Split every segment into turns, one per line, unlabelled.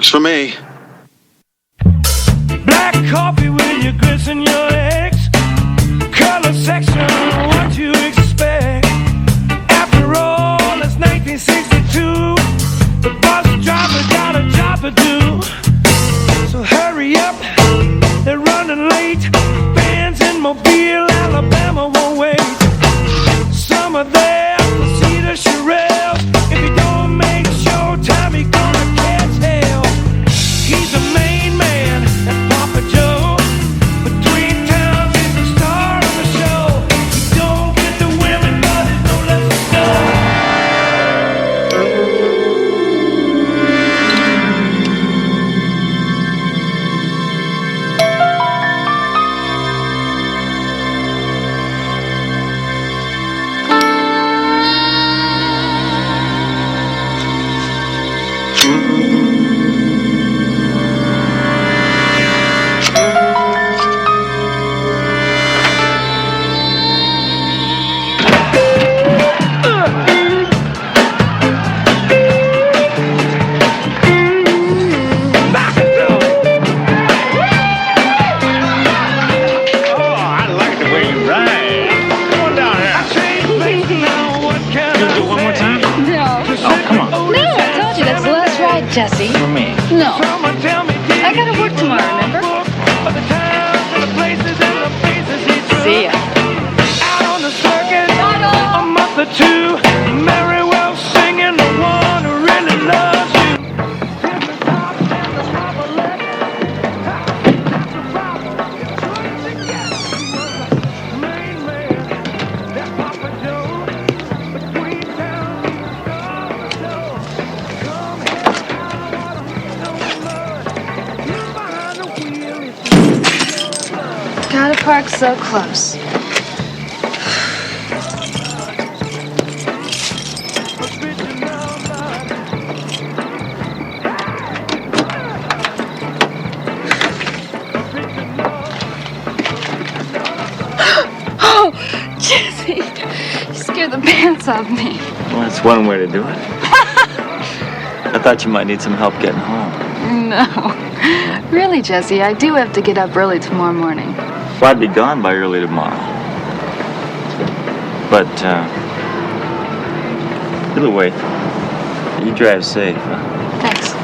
Works for me.
Black coffee with your grits and your eggs. Color section, what you expect. After all, it's 1962. The bus driver got a job to do. So hurry up, they're running late. Fans in Mobile, Alabama won't wait. Some are there to see the Shirelles. If he don't make showtime, he gonna catch hell. He's the main man at Papa Joe. Between towns, he's the star of the show. He don't get the women, but there's no less to go.
Jesse.
For me.
No. I gotta work tomorrow, remember? See ya.
Out on the circuit, a month or two. Mary well singing, the one who really loves you.
Gotta park so close. Oh, Jesse, you scared the pants off me.
Well, that's one way to do it. I thought you might need some help getting home.
No. Really, Jesse, I do have to get up early tomorrow morning.
Well, I'd be gone by early tomorrow. But, either way, you drive safe.
Thanks.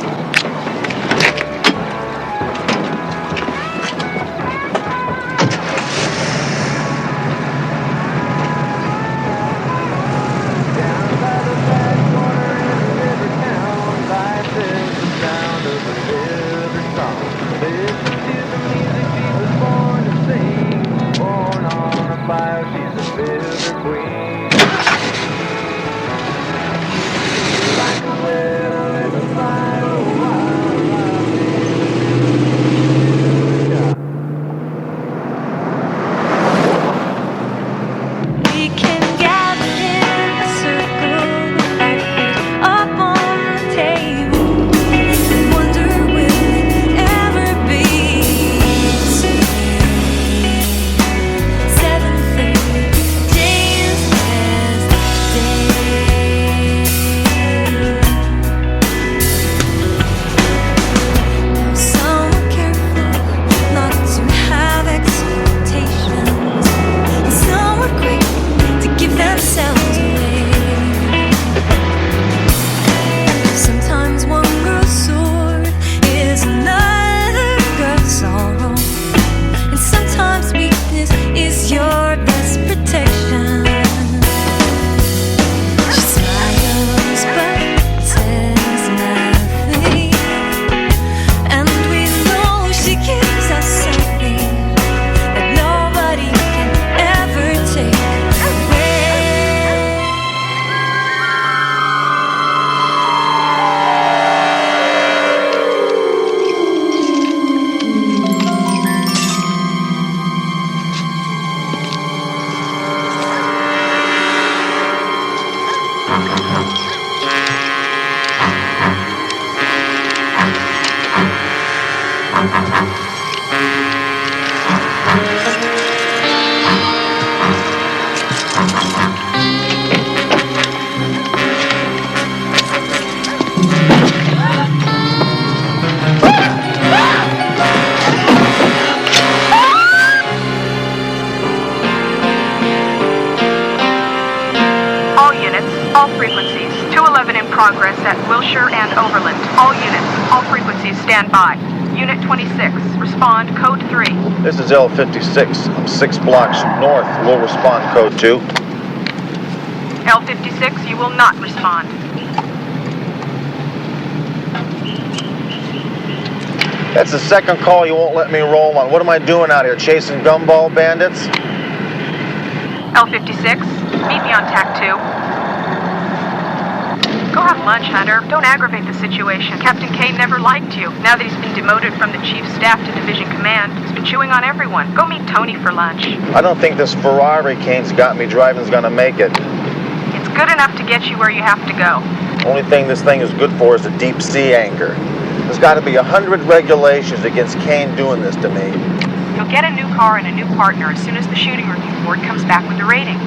All frequencies. 211 in progress at Wilshire and Overland. All units. All frequencies stand by. Unit 26. Respond. Code 3.
This is L56. I'm 6 blocks north. We'll respond. Code 2.
L56, you will not respond.
That's the second call you won't let me roll on. What am I doing out here? Chasing gumball bandits?
L56, meet me on TAC 2. Go have lunch, Hunter. Don't aggravate the situation. Captain Kane never liked you. Now that he's been demoted from the chief staff to division command, he's been chewing on everyone. Go meet Tony for lunch.
I don't think this Ferrari Kane's got me driving's gonna make it.
It's good enough to get you where you have to go.
Only thing this thing is good for is a deep sea anchor. There's got to be 100 regulations against Kane doing this to me.
You'll get a new car and a new partner as soon as the shooting review board comes back with the rating.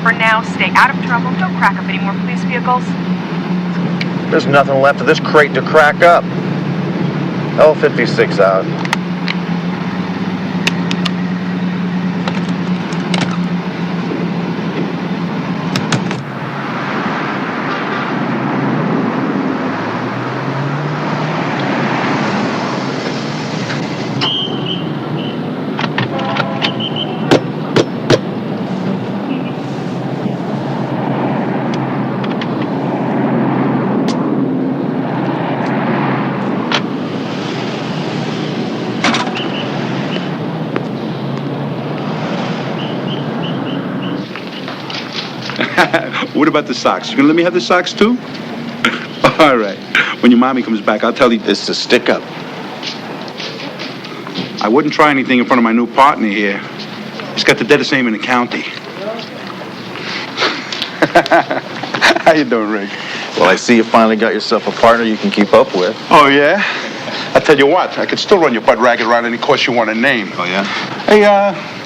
For now, stay out of trouble. Don't crack up any more police vehicles.
There's nothing left of this crate to crack up. L56 out.
What about the socks? You gonna let me have the socks too? All right. When your mommy comes back, I'll tell you.
It's a stick-up.
I wouldn't try anything in front of my new partner here. He's got the deadest name in the county. How you doing, Rick?
Well, I see you finally got yourself a partner you can keep up with.
Oh, yeah? I tell you what, I could still run your butt ragged around any course you want to name.
Oh, yeah?
Hey,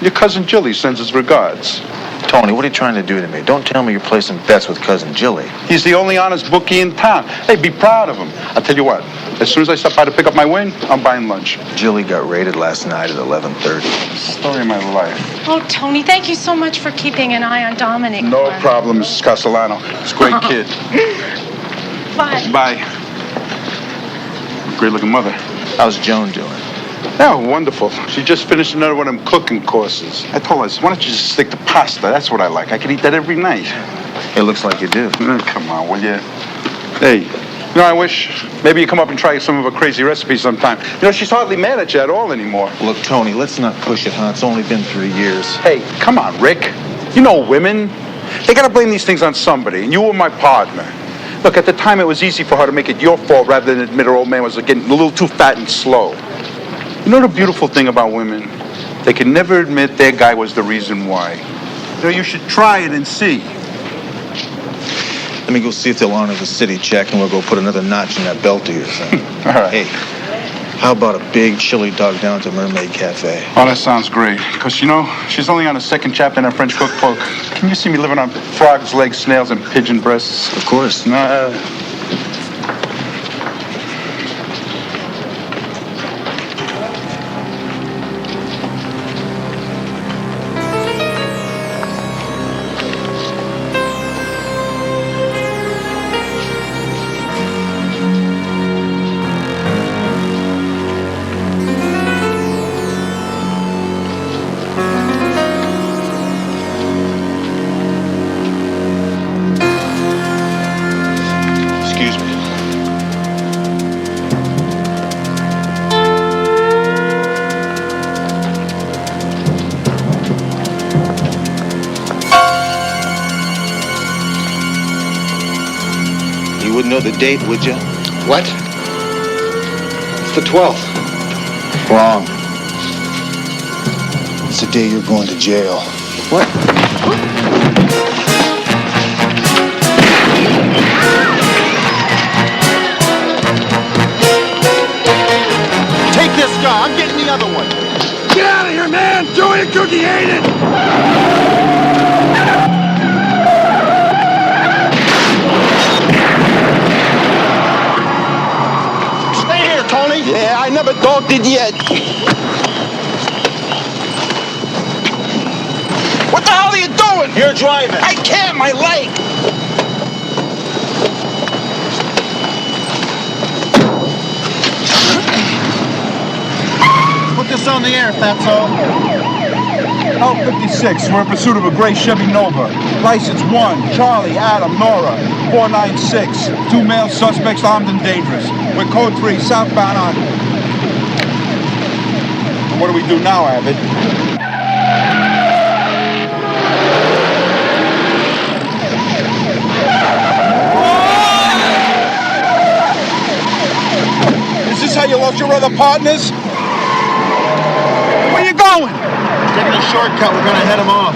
your cousin Jilly sends his regards.
Tony, what are you trying to do to me? Don't tell me you're placing bets with Cousin Jilly.
He's the only honest bookie in town. Hey, be proud of him. I'll tell you what, as soon as I stop by to pick up my win, I'm buying lunch.
Jilly got raided last night at 11:30.
Story of my life.
Oh, Tony, thank you so much for keeping an eye on Dominic.
No problem, Mrs. Castellano. He's a great kid.
Bye.
Bye. Great looking mother.
How's Joan doing?
Yeah, wonderful. She just finished another one of them cooking courses. I told her, why don't you just stick to pasta? That's what I like. I could eat that every night.
It looks like you do.
Come on, will you? Hey, you know, I wish maybe you come up and try some of her crazy recipes sometime. You know, she's hardly mad at you at all anymore.
Look, Tony, let's not push it, huh? It's only been 3 years.
Hey, come on, Rick. You know women. They gotta blame these things on somebody, and you were my partner. Look, at the time it was easy for her to make it your fault rather than admit her old man was getting a little too fat and slow. You know the beautiful thing about women? They can never admit their guy was the reason why. You know, you should try it and see.
Let me go see if they'll honor the city check, and we'll go put another notch in that belt of yours.
All right.
Hey, how about a big chili dog down to Mermaid Cafe?
Oh, that sounds great. Because, you know, she's only on the second chapter in her French cookbook. Can you see me living on frogs' legs, snails, and pigeon breasts?
Of course. You wouldn't know the date, would you?
What? It's the 12th.
Wrong. It's the day you're going to jail.
What?
Take this guy. I'm getting the other one.
Get out of here, man! Joey and Cookie hate it!
Tony?
Yeah, I never dogged it yet. What the hell are you doing?
You're driving.
I can't, my leg.
us on the air, Fatso.
L 56, we're in pursuit of a gray Chevy Nova. License 1, Charlie, Adam, Nora, 496. 2 male suspects armed and dangerous. We're code 3, southbound on. And what do we do now, Abbott? Is this how you lost your other partners? Where you going?
Taking a shortcut, we're gonna head him off.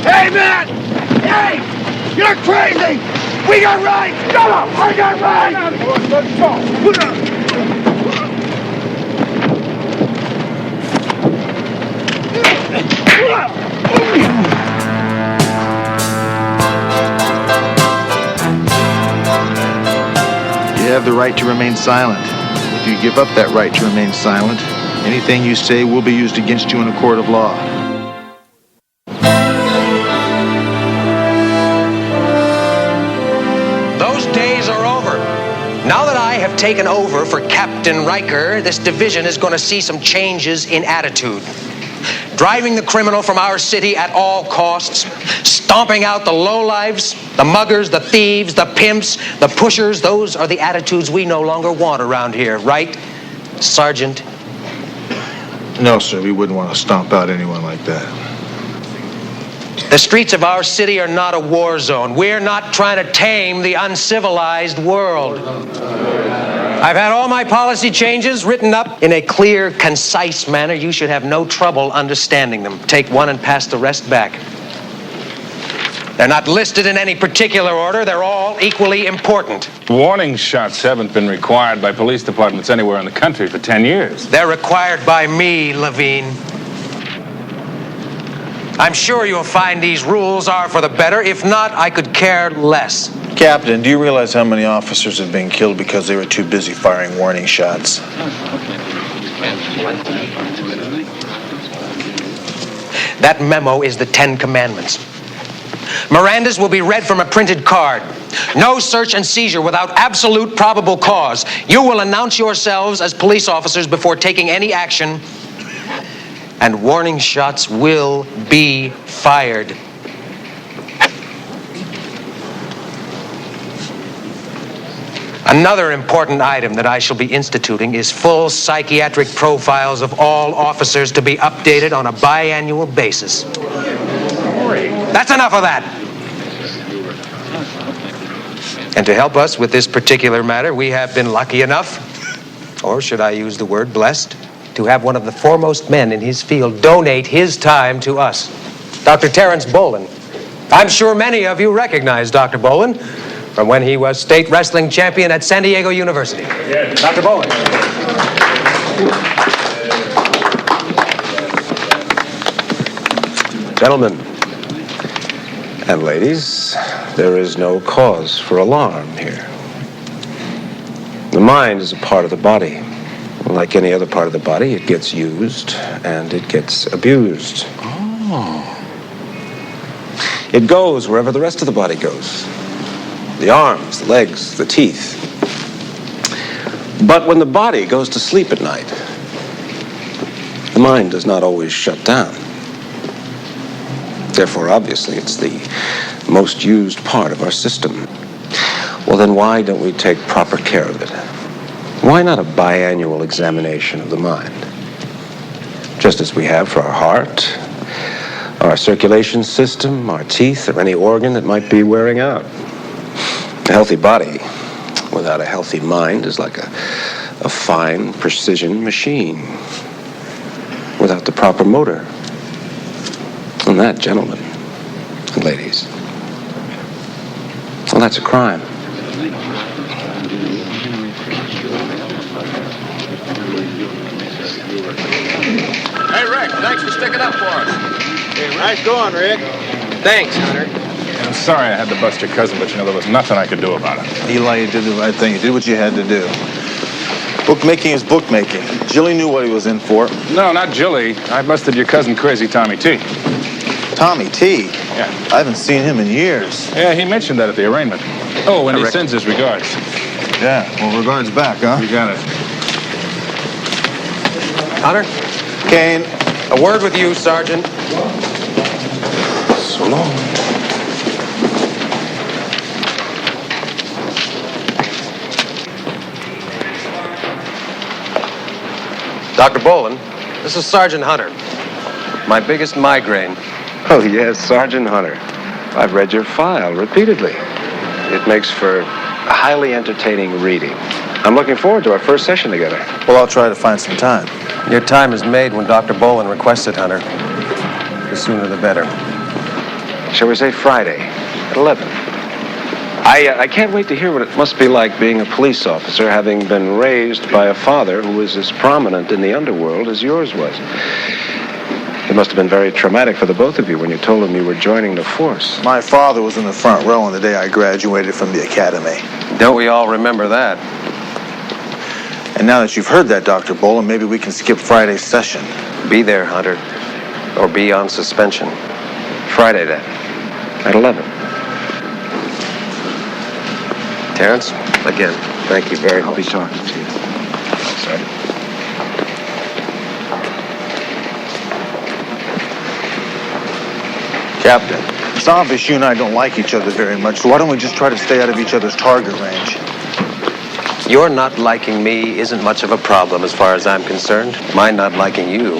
Hey, man! Hey! You're crazy! We got rights! Shut up! I got rights! Let's go!
You have the right to remain silent. If you give up that right to remain silent, anything you say will be used against you in a court of law.
Those days are over. Now that I have taken over for Captain Riker, this division is going to see some changes in attitude. Driving the criminal from our city at all costs, stomping out the lowlifes, the muggers, the thieves, the pimps, the pushers. Those are the attitudes we no longer want around here, right, Sergeant?
No, sir, we wouldn't want to stomp out anyone like that.
The streets of our city are not a war zone. We're not trying to tame the uncivilized world. I've had all my policy changes written up in a clear, concise manner. You should have no trouble understanding them. Take one and pass the rest back. They're not listed in any particular order. They're all equally important.
Warning shots haven't been required by police departments anywhere in the country for 10 years.
They're required by me, Levine. I'm sure you'll find these rules are for the better. If not, I could care less.
Captain, do you realize how many officers have been killed because they were too busy firing warning shots?
That memo is the 10 Commandments. Miranda's will be read from a printed card. No search and seizure without absolute probable cause. You will announce yourselves as police officers before taking any action, and warning shots will be fired. Another important item that I shall be instituting is full psychiatric profiles of all officers to be updated on a biannual basis. That's enough of that. And to help us with this particular matter, we have been lucky enough, or should I use the word blessed, to have one of the foremost men in his field donate his time to us, Dr. Terrence Bolin. I'm sure many of you recognize Dr. Bolin from when he was state wrestling champion at San Diego University. Yes. Dr. Bolin.
Gentlemen and ladies, there is no cause for alarm here. The mind is a part of the body. Like any other part of the body, it gets used and it gets abused.
Oh.
It goes wherever the rest of the body goes. The arms, the legs, the teeth. But when the body goes to sleep at night, the mind does not always shut down. Therefore, obviously, it's the most used part of our system. Well, then why don't we take proper care of it? Why not a biannual examination of the mind? Just as we have for our heart, our circulation system, our teeth, or any organ that might be wearing out. A healthy body without a healthy mind is like a fine precision machine without the proper motor. And that, gentlemen and ladies, well, that's a crime.
Hey, Rick, thanks for sticking up for us.
Hey, nice going, Rick.
Thanks, Hunter.
I'm sorry I had to bust your cousin, but there was nothing I could do about it.
Eli, you did the right thing. You did what you had to do. Bookmaking is bookmaking. Jilly knew what he was in for.
No, not Jilly. I busted your cousin, Crazy Tommy T.
Tommy T?
Yeah.
I haven't seen him in years.
Yeah, he mentioned that at the arraignment. Oh, and he sends his regards.
Yeah, well, regards back, huh?
You got it.
Hunter?
Kane.
A word with you, Sergeant.
So long.
Dr. Boland, this is Sergeant Hunter. My biggest migraine.
Oh, yes, Sergeant Hunter. I've read your file repeatedly. It makes for highly entertaining reading. I'm looking forward to our first session together.
Well, I'll try to find some time.
Your time is made when Dr. Boland requests it, Hunter. The sooner the better.
Shall we say Friday at 11? I can't wait to hear what it must be like being a police officer, having been raised by a father who was as prominent in the underworld as yours was. It must have been very traumatic for the both of you when you told him you were joining the force.
My father was in the front row on the day I graduated from the academy.
Don't we all remember that?
And now that you've heard that, Dr. Boland, maybe we can skip Friday's session.
Be there, Hunter. Or be on suspension. Friday, then. At 11. Terrence, again, thank you very much.
I'll be talking to you.
Sorry.
Captain, it's obvious you and I don't like each other very much, so why don't we just try to stay out of each other's target range?
Your not liking me isn't much of a problem as far as I'm concerned. My not liking you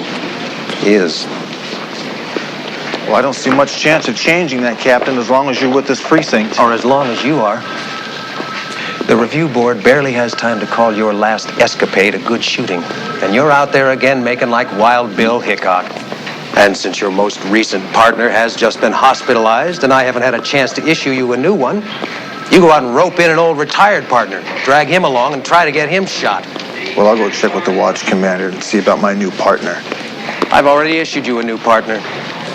is.
Well, I don't see much chance of changing that, Captain, as long as you're with this precinct.
Or as long as you are. The review board barely has time to call your last escapade a good shooting. And you're out there again making like Wild Bill Hickok. And since your most recent partner has just been hospitalized and I haven't had a chance to issue you a new one, you go out and rope in an old retired partner, drag him along and try to get him shot.
Well, I'll go check with the watch commander and see about my new partner.
I've already issued you a new partner.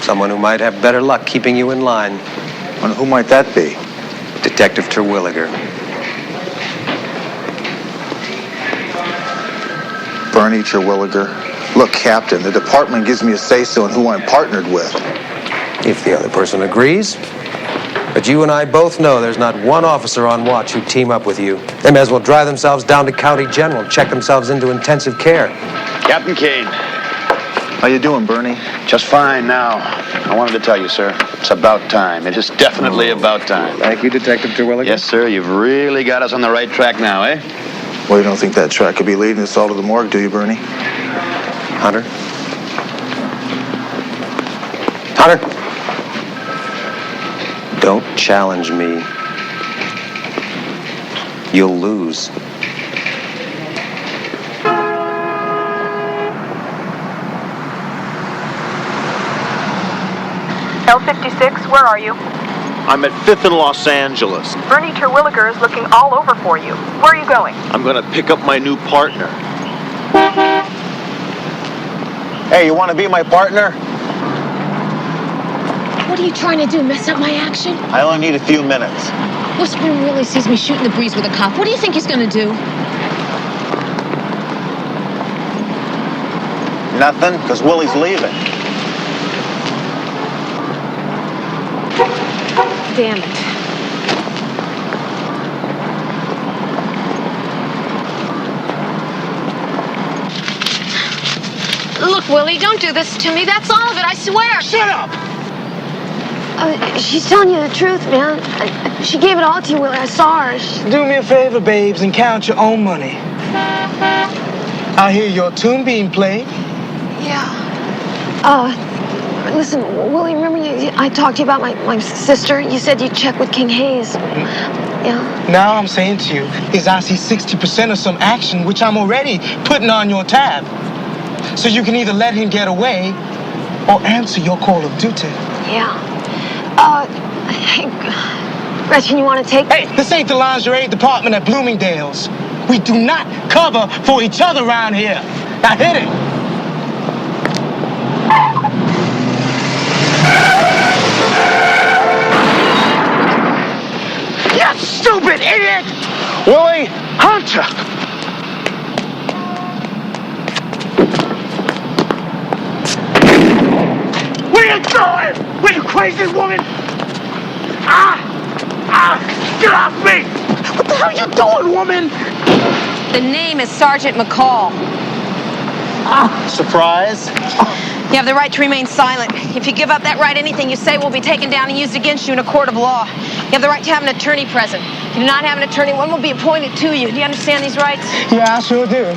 Someone who might have better luck keeping you in line.
And who might that be?
Detective Terwilliger.
Bernie Terwilliger. Look, Captain, the department gives me a say-so in who I'm partnered with.
If the other person agrees. But you and I both know there's not one officer on watch who'd team up with you. They may as well drive themselves down to County General and check themselves into intensive care.
Captain Kane.
How you doing, Bernie?
Just fine now. I wanted to tell you, sir, it's about time. It is definitely about time.
Thank you, Detective Terwilliger.
Yes, sir, you've really got us on the right track now, eh?
Well, you don't think that track could be leading us all to the morgue, do you, Bernie?
Hunter? Hunter? Don't challenge me. You'll lose.
L56, where are you?
I'm at 5th and Los Angeles.
Bernie Terwilliger is looking all over for you. Where are you going?
I'm going to pick up my new partner.
Hey, you want to be my partner?
What are you trying to do, mess up my action?
I only need a few minutes.
Whispering really sees me shooting the breeze with a cop. What do you think he's gonna do?
Nothing, because Willie's leaving.
Damn it. Look, Willie, don't do this to me. That's all of it, I swear.
Shut up!
She's telling you the truth, man. She gave it all to you, Willie. I saw her.
Do me a favor, babes, and count your own money. I hear your tune being played.
Yeah. Listen, Willie, remember I talked to you about my sister? You said you'd check with King Hayes. Yeah.
Now I'm saying to you is I see 60% of some action, which I'm already putting on your tab. So you can either let him get away or answer your call of duty.
Yeah. Hey, Gretchen, you want to take...
Hey, this ain't the lingerie department at Bloomingdale's. We do not cover for each other around here. Now hit it. You stupid idiot!
Willie Hunter!
Where you going? Where you crazy woman? Get off me! What the hell are you doing, woman?
The name is Sergeant McCall.
Surprise?
You have the right to remain silent. If you give up that right, anything you say will be taken down and used against you in a court of law. You have the right to have an attorney present. If you do not have an attorney, one will be appointed to you. Do you understand these rights?
Yeah, I sure do.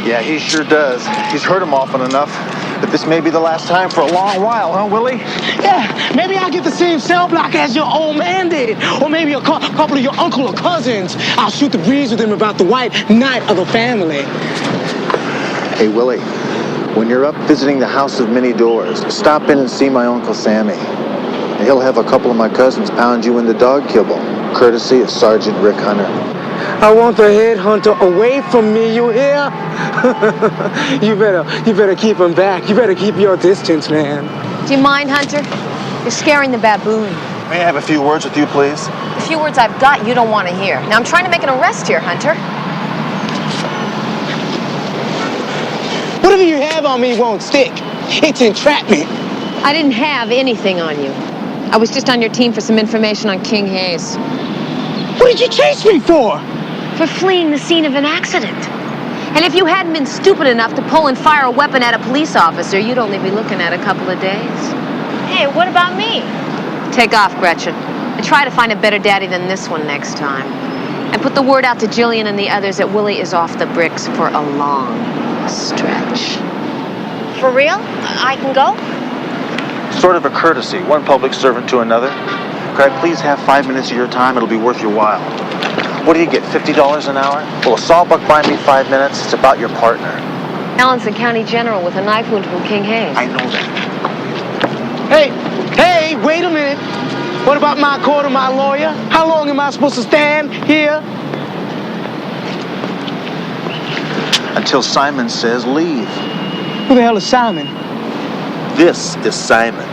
Yeah, he sure does. He's heard him often enough. But this may be the last time for a long while, huh, Willie?
Yeah, maybe I'll get the same cell block as your old man did. Or maybe a couple of your uncle or cousins. I'll shoot the breeze with him about the white knight of the family.
Hey, Willie, when you're up visiting the House of Many Doors, stop in and see my Uncle Sammy. And he'll have a couple of my cousins pound you in the dog kibble, courtesy of Sergeant Rick Hunter.
I want the headhunter away from me, you hear? You better keep him back. You better keep your distance, man.
Do you mind, Hunter? You're scaring the baboon.
May I have a few words with you, please?
The few words I've got you don't want to hear. Now, I'm trying to make an arrest here, Hunter.
Whatever you have on me won't stick. It's entrapment.
I didn't have anything on you. I was just on your team for some information on King Hayes.
What did you chase me for?
For fleeing the scene of an accident. And if you hadn't been stupid enough to pull and fire a weapon at a police officer, you'd only be looking at a couple of days. Hey, what about me? Take off, Gretchen. And try to find a better daddy than this one next time. And put the word out to Jillian and the others that Willie is off the bricks for a long stretch. For real? I can go?
Sort of a courtesy, one public servant to another. Could I please have 5 minutes of your time? It'll be worth your while. What do you get, $50 an hour? Will a sawbuck buy me 5 minutes? It's about your partner.
Alan's the county general with a knife wound from King Hayes.
I know that.
Hey, wait a minute. What about my court and my lawyer? How long am I supposed to stand here?
Until Simon says leave.
Who the hell is Simon?
This is Simon.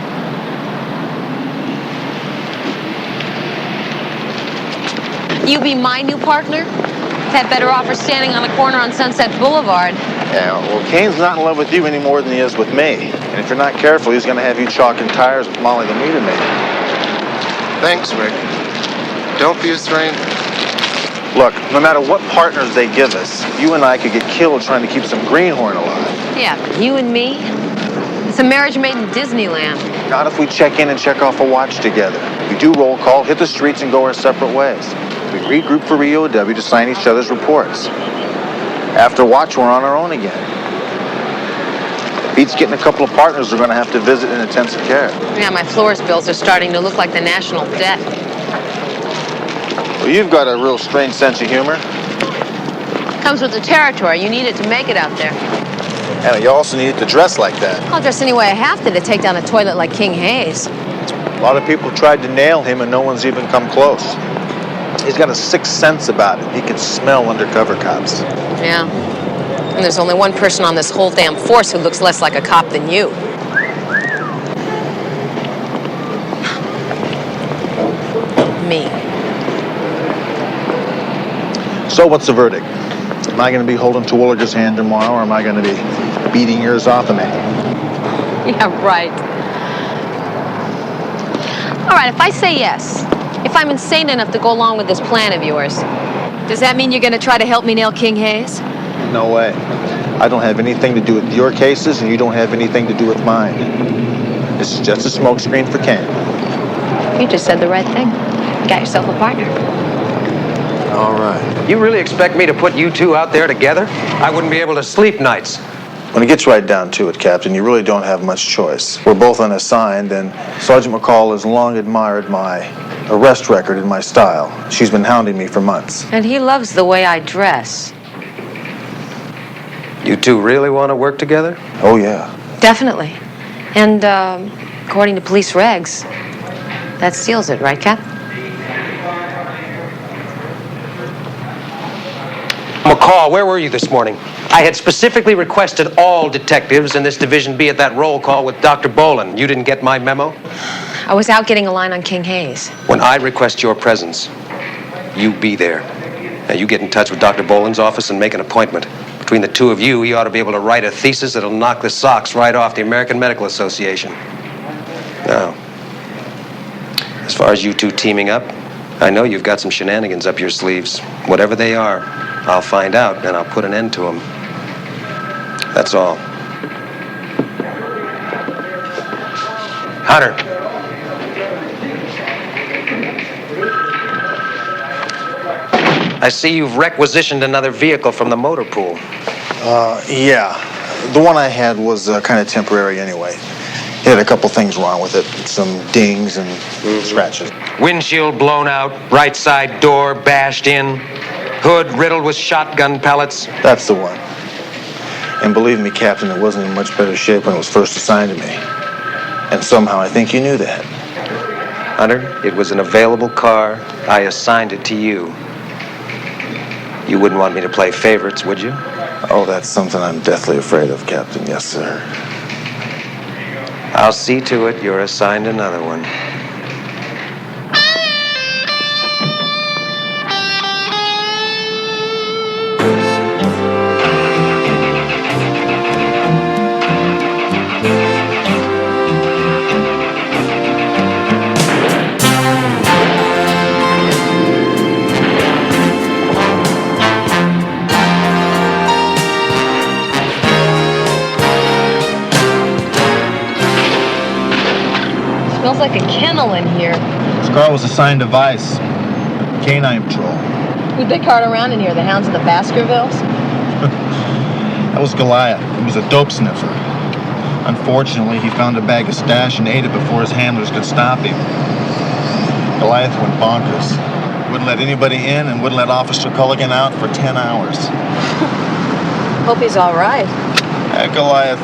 You be my new partner? Had better offer standing on the corner on Sunset Boulevard.
Yeah, well, Kane's not in love with you any more than he is with me. And if you're not careful, he's going to have you chalking tires with Molly the meter maid.
Thanks, Rick. Don't be a stranger.
Look, no matter what partners they give us, you and I could get killed trying to keep some greenhorn alive.
Yeah, but you and me? It's a marriage made in Disneyland.
Not if we check in and check off a watch together. We do roll call, hit the streets, and go our separate ways. We regroup for EOW to sign each other's reports. After watch, we're on our own again. Beats getting a couple of partners we're going to have to visit in intensive care.
Yeah, my floors bills are starting to look like the national debt.
Well, you've got a real strange sense of humor.
Comes with the territory. You need it to make it out there.
And you also need to dress like that.
I'll dress any way I have to take down a toilet like King Hayes.
A lot of people tried to nail him, and no one's even come close. He's got a sixth sense about it. He can smell undercover cops.
Yeah. And there's only one person on this whole damn force who looks less like a cop than you. Me.
So what's the verdict? Am I going to be holding Terwilliger's hand tomorrow, or am I going to be beating yours off of me?
Yeah, right. All right, if I say yes, if I'm insane enough to go along with this plan of yours, does that mean you're going to try to help me nail King Hayes?
No way. I don't have anything to do with your cases, and you don't have anything to do with mine. This is just a smokescreen for Ken.
You just said the right thing. You got yourself a partner.
All right.
You really expect me to put you two out there together? I wouldn't be able to sleep nights.
When it gets right down to it, Captain, you really don't have much choice. We're both unassigned, and Sergeant McCall has long admired my arrest record and my style. She's been hounding me for months.
And he loves the way I dress.
You two really want to work together?
Oh, yeah.
Definitely. And, according to police regs, that seals it, right, Cap?
McCall, where were you this morning? I had specifically requested all detectives in this division be at that roll call with Dr. Bolin. You didn't get my memo?
I was out getting a line on King Hayes.
When I request your presence, you be there. Now, you get in touch with Dr. Bolin's office and make an appointment. Between the two of you, he ought to be able to write a thesis that'll knock the socks right off the American Medical Association. Now, as far as you two teaming up, I know you've got some shenanigans up your sleeves. Whatever they are, I'll find out, and I'll put an end to them. That's all. Hunter. I see you've requisitioned another vehicle from the motor pool.
Yeah. The one I had was kind of temporary anyway. It had a couple things wrong with it. Some dings and scratches.
Windshield blown out, right side door bashed in, hood riddled with shotgun pellets.
That's the one. And believe me, Captain, it wasn't in much better shape when it was first assigned to me. And somehow I think you knew that.
Hunter, it was an available car. I assigned it to you. You wouldn't want me to play favorites, would you?
Oh, that's something I'm deathly afraid of, Captain. Yes, sir.
I'll see to it you're assigned another one.
Smells like a kennel in here.
This car was assigned to Vice. Canine Patrol.
Who'd they cart around in here? The hounds of the Baskervilles?
That was Goliath. He was a dope sniffer. Unfortunately, he found a bag of stash and ate it before his handlers could stop him. Goliath went bonkers. Wouldn't let anybody in and wouldn't let Officer Culligan out for 10 hours.
Hope he's all right.
Goliath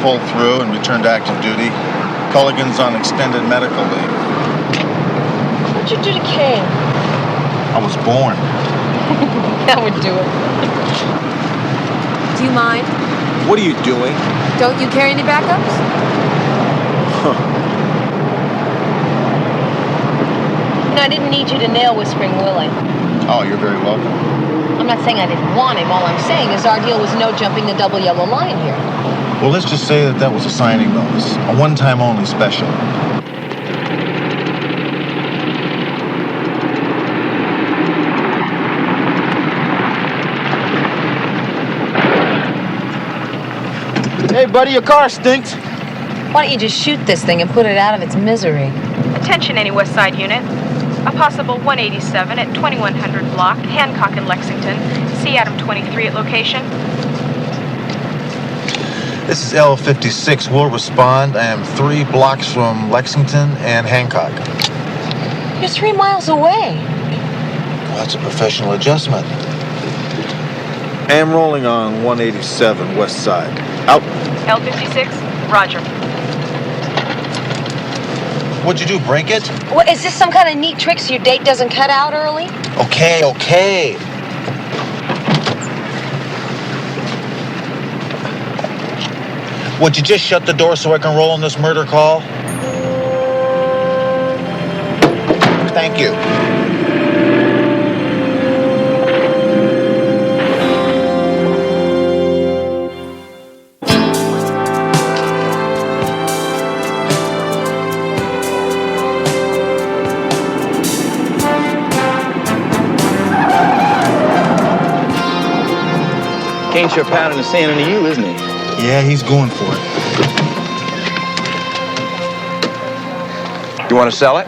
pulled through and returned to active duty. Culligan's on extended medical leave.
What'd you do to Kane?
I was born.
That would do it. Do you mind?
What are you doing?
Don't you carry any backups?
Huh.
You know, I didn't need you to nail Whispering Willie.
Oh, you're very welcome.
I'm not saying I didn't want him. All I'm saying is our deal was no jumping the double yellow line here.
Well, let's just say that was a signing bonus. A one-time only special. Hey, buddy, your car stinks.
Why don't you just shoot this thing and put it out of its misery?
Attention, any West Side unit. A possible 187 at 2100 block, Hancock and Lexington. See Adam 23 at location.
This is L56. We'll respond. I am 3 blocks from Lexington and Hancock.
You're 3 miles away.
Well, that's a professional adjustment. I am rolling on 187 West Side. Out.
L56, roger.
What'd you do, break it?
What, is this some kind of neat trick so your date doesn't cut out early?
Okay. Would you just shut the door so I can roll on this murder call? Thank you.
ain't sure pounding the sand into you, isn't he?
Yeah, he's going for it.
You want to sell it?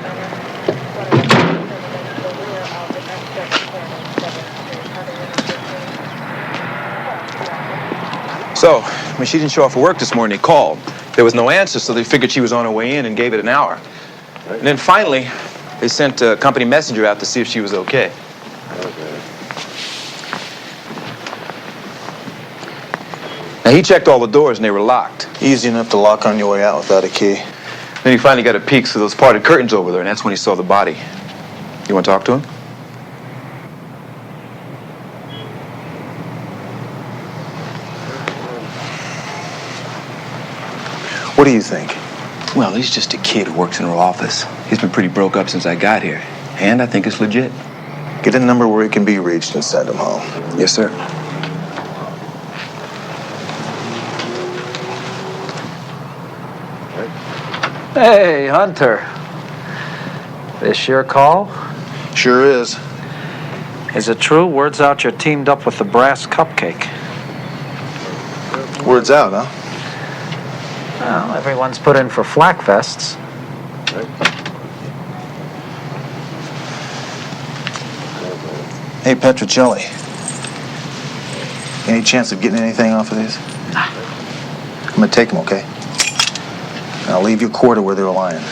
So, when she didn't show up for work this morning, they called. There was no answer, so they figured she was on her way in and gave it an hour. And then finally, they sent a company messenger out to see if she was okay. Now, he checked all the doors and they were locked.
Easy enough to lock on your way out without a key.
Then he finally got a peek through those parted curtains over there, and that's when he saw the body. You want to talk to him?
What do you think?
Well, he's just a kid who works in her office. He's been pretty broke up since I got here. And I think it's legit.
Get a number where he can be reached and send him home.
Yes, sir.
Hey, Hunter. This your call?
Sure is.
Is it true? Word's out you're teamed up with the Brass Cupcake.
Word's out, huh?
Well, everyone's put in for flak vests.
Hey, Petrocelli. Any chance of getting anything off of these? I'm gonna take them, okay? And I'll leave your quarter where they're lying.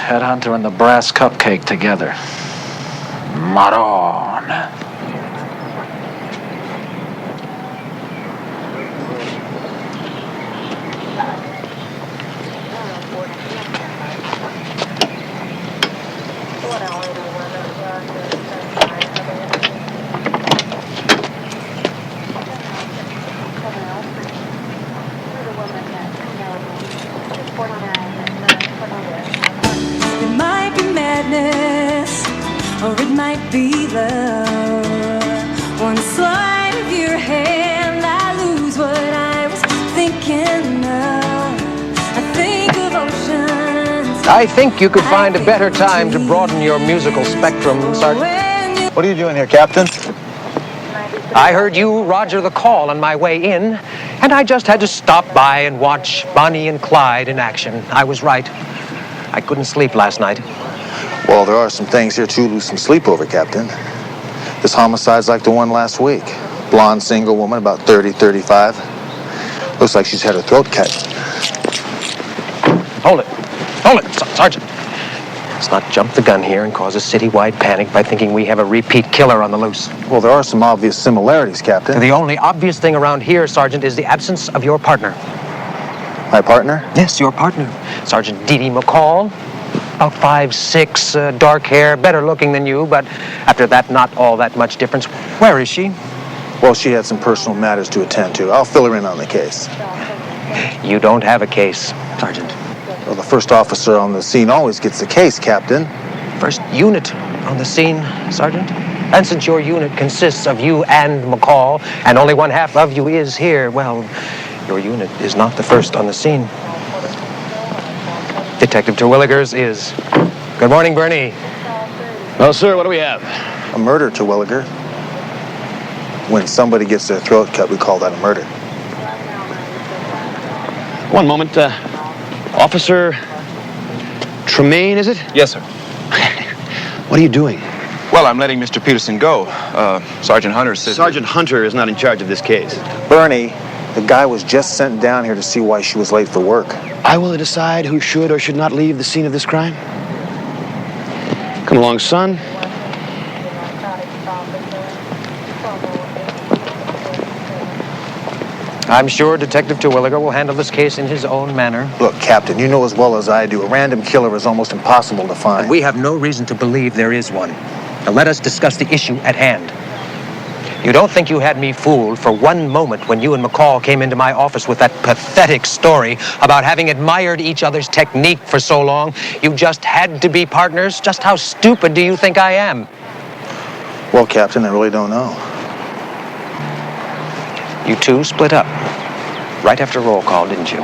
Headhunter and the Brass Cupcake together. Maron.
It might be madness, or it might be love. One sleight of your hand, I lose what I was thinking of. I think of oceans.
I think you could find a better time to broaden your musical spectrum, Sergeant.
What are you doing here, Captain?
I heard you Roger the call on my way in, and I just had to stop by and watch Bonnie and Clyde in action. I was right. I couldn't sleep last night.
Well, there are some things here to lose some sleep over, Captain. This homicide's like the one last week. Blonde single woman, about 30, 35. Looks like she's had her throat cut.
Hold it, Sergeant. Let's not jump the gun here and cause a citywide panic by thinking we have a repeat killer on the loose.
Well, there are some obvious similarities, Captain.
The only obvious thing around here, Sergeant, is the absence of your partner.
My partner?
Yes, your partner. Sergeant Dee Dee McCall. About 5'6", dark hair, better looking than you, but after that, not all that much difference. Where is she?
Well, she had some personal matters to attend to. I'll fill her in on the case.
You don't have a case, Sergeant.
Well, the first officer on the scene always gets the case, Captain.
First unit on the scene, Sergeant. And since your unit consists of you and McCall, and only one half of you is here, well, your unit is not the first on the scene. Detective Terwilligers is. Good morning, Bernie.
Well, sir, what do we have?
A murder, Terwilliger. When somebody gets their throat cut, we call that a murder.
One moment. Officer Tremaine, is it? Yes, sir. What are you doing? Well, I'm letting Mr. Peterson go. Sergeant Hunter says... Sergeant Hunter is not in charge of this case.
Bernie, the guy was just sent down here to see why she was late for work.
I will decide who should or should not leave the scene of this crime. Come along, son.
I'm sure Detective Terwilliger will handle this case in his own manner.
Look, Captain, you know as well as I do, a random killer is almost impossible to find.
And we have no reason to believe there is one. Now let us discuss the issue at hand. You don't think you had me fooled for one moment when you and McCall came into my office with that pathetic story about having admired each other's technique for so long? You just had to be partners? Just how stupid do you think I am?
Well, Captain, I really don't know.
You two split up right after roll call, didn't you?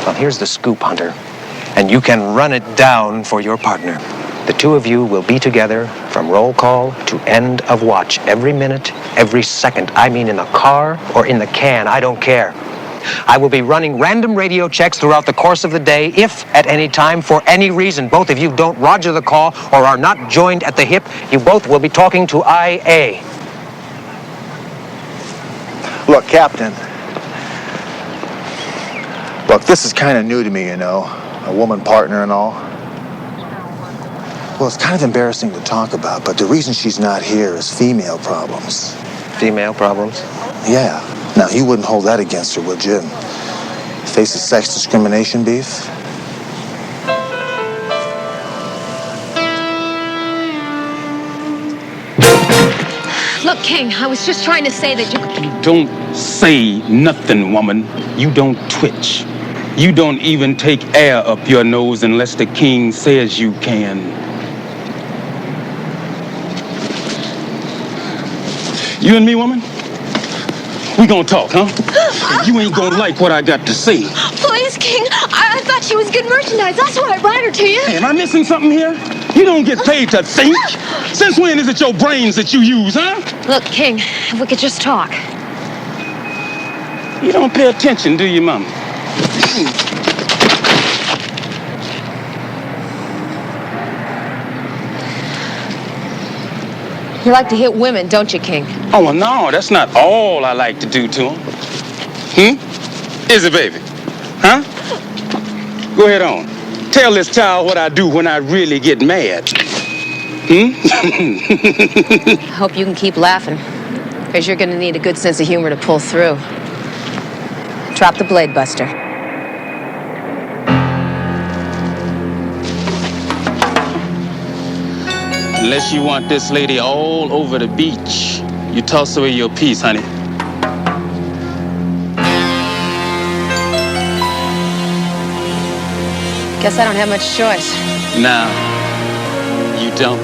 Well, here's the scoop, Hunter. And you can run it down for your partner. The two of you will be together from roll call to end of watch every minute, every second. I mean in the car or in the can, I don't care. I will be running random radio checks throughout the course of the day if, at any time, for any reason, both of you don't roger the call or are not joined at the hip, you both will be talking to IA.
Look, Captain. Look, this is kind of new to me, you know. A woman partner and all. Well, it's kind of embarrassing to talk about, but the reason she's not here is female problems.
Female problems?
Yeah. Now, you wouldn't hold that against her, would you? Faces sex discrimination beef?
Look, King, I was just trying to say that you...
Don't say nothing, woman. You don't twitch. You don't even take air up your nose unless the king says you can. You and me, woman? We gonna talk, huh? You ain't gonna like what I got to say.
Please, King. I thought she was good merchandise. That's why I brought her to you.
Hey, am I missing something here? You don't get paid to think. Since when is it your brains that you use, huh?
Look, King, if we could just talk.
You don't pay attention, do you, Mama?
You like to hit women, don't you, King?
Oh, well, no, that's not all I like to do to them. Is it, baby? Huh? Go ahead on. Tell this child what I do when I really get mad.
Hope you can keep laughing, because you're going to need a good sense of humor to pull through. Drop the blade, Buster.
Unless you want this lady all over the beach, you toss away your piece, honey.
Guess I don't have much choice.
Now, you don't.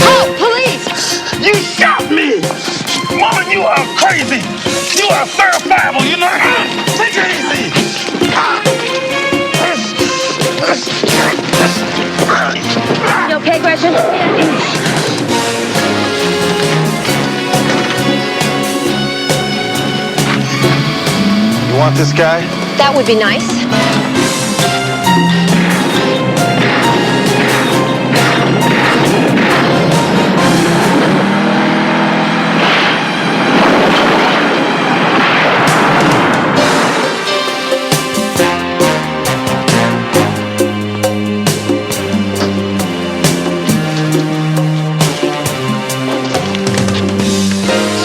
Oh, police!
You shot me! Woman, you are crazy! You are verifiable, you know? Take it easy!
You okay, Gretchen?
You want this guy?
That would be nice.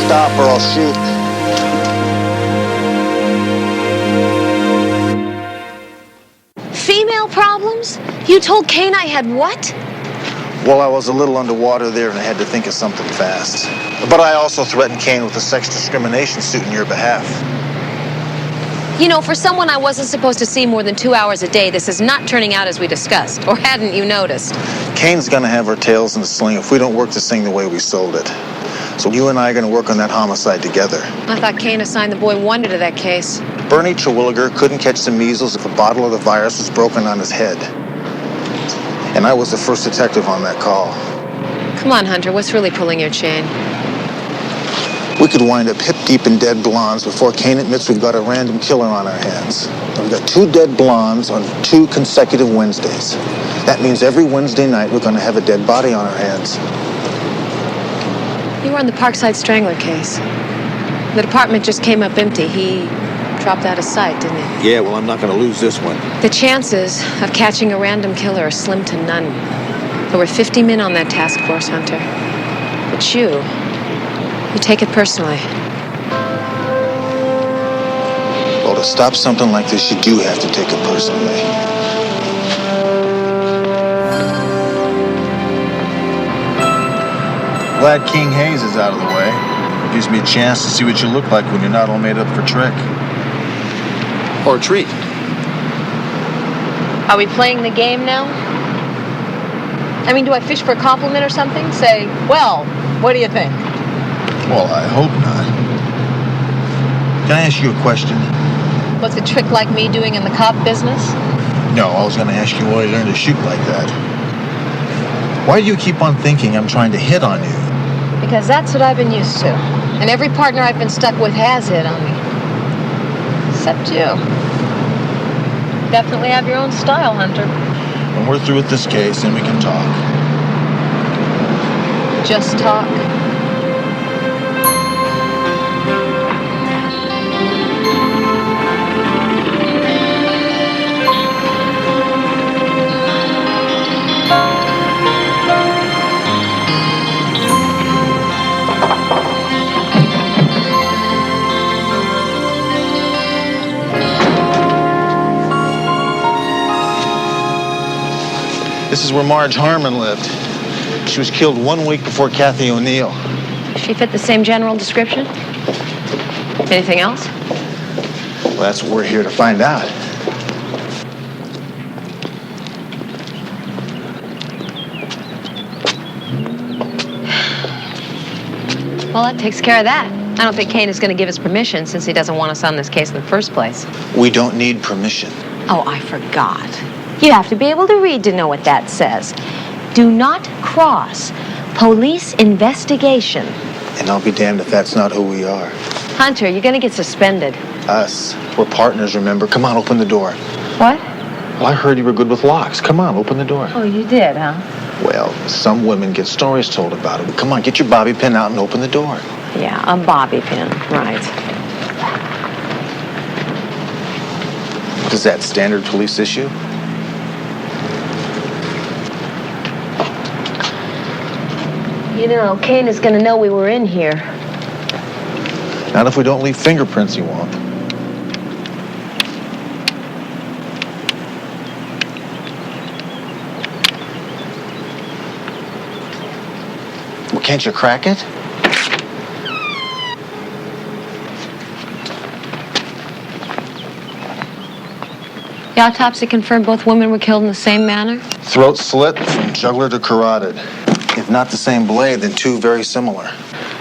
Stop or I'll shoot.
Female problems? You told Kane I had what?
Well, I was a little underwater there and I had to think of something fast. But I also threatened Kane with a sex discrimination suit in your behalf.
You know, for someone I wasn't supposed to see more than 2 hours a day, this is not turning out as we discussed. Or hadn't you noticed?
Kane's gonna have our tails in the sling if we don't work this thing the way we sold it. So you and I are gonna work on that homicide together.
I thought Kane assigned the boy Wonder to that case.
Bernie Terwilliger couldn't catch the measles if a bottle of the virus was broken on his head. And I was the first detective on that call.
Come on, Hunter, what's really pulling your chain?
We could wind up hip deep in dead blondes before Kane admits we've got a random killer on our hands. And we've got 2 dead blondes on 2 consecutive Wednesdays. That means every Wednesday night we're gonna have a dead body on our hands.
You were on the Parkside Strangler case. The department just came up empty. He dropped out of sight, didn't he?
Yeah, well, I'm not going to lose this one.
The chances of catching a random killer are slim to none. There were 50 men on that task force, Hunter. But you take it personally.
Well, to stop something like this, you do have to take it personally. Glad King Hayes is out of the way. Gives me a chance to see what you look like when you're not all made up for trick.
Or a treat.
Are we playing the game now? I mean, do I fish for a compliment or something? Say, well, what do you think?
Well, I hope not. Can I ask you a question?
What's a trick like me doing in the cop business?
No, I was going to ask you why you learned to shoot like that. Why do you keep on thinking I'm trying to hit on you?
Because that's what I've been used to. And every partner I've been stuck with has hit on me. Except you. Definitely have your own style, Hunter.
When we're through with this case, then we can talk.
Just talk.
This is where Marge Harmon lived. She was killed 1 week before Kathy O'Neill.
She fit the same general description? Anything else?
Well, that's what we're here to find out.
Well, that takes care of that. I don't think Kane is going to give us permission since he doesn't want us on this case in the first place.
We don't need permission.
Oh, I forgot. You have to be able to read to know what that says. Do not cross. Police investigation.
And I'll be damned if that's not who we are.
Hunter, you're going to get suspended.
Us. We're partners, remember? Come on, open the door.
What?
Well, I heard you were good with locks. Come on, open the door.
Oh, you did, huh?
Well, some women get stories told about it. Come on, get your bobby pin out and open the door.
Yeah, a bobby pin, right.
Is that standard police issue?
You know, Kane is going to know we were in here.
Not if we don't leave fingerprints, he won't. Well, can't you crack it?
The autopsy confirmed both women were killed in the same manner?
Throat slit from jugular to carotid. If not the same blade, then two very similar.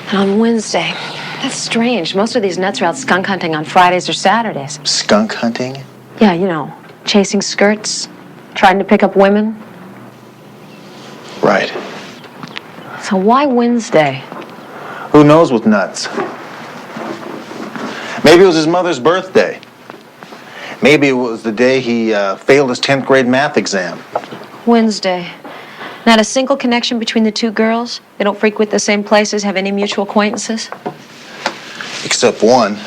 And on Wednesday. That's strange. Most of these nuts are out skunk hunting on Fridays or Saturdays.
Skunk hunting?
Yeah, you know, chasing skirts, trying to pick up women.
Right.
So why Wednesday?
Who knows with nuts? Maybe it was his mother's birthday. Maybe it was the day he failed his 10th grade math exam.
Wednesday. Not a single connection between the two girls? They don't frequent the same places, have any mutual acquaintances?
Except one.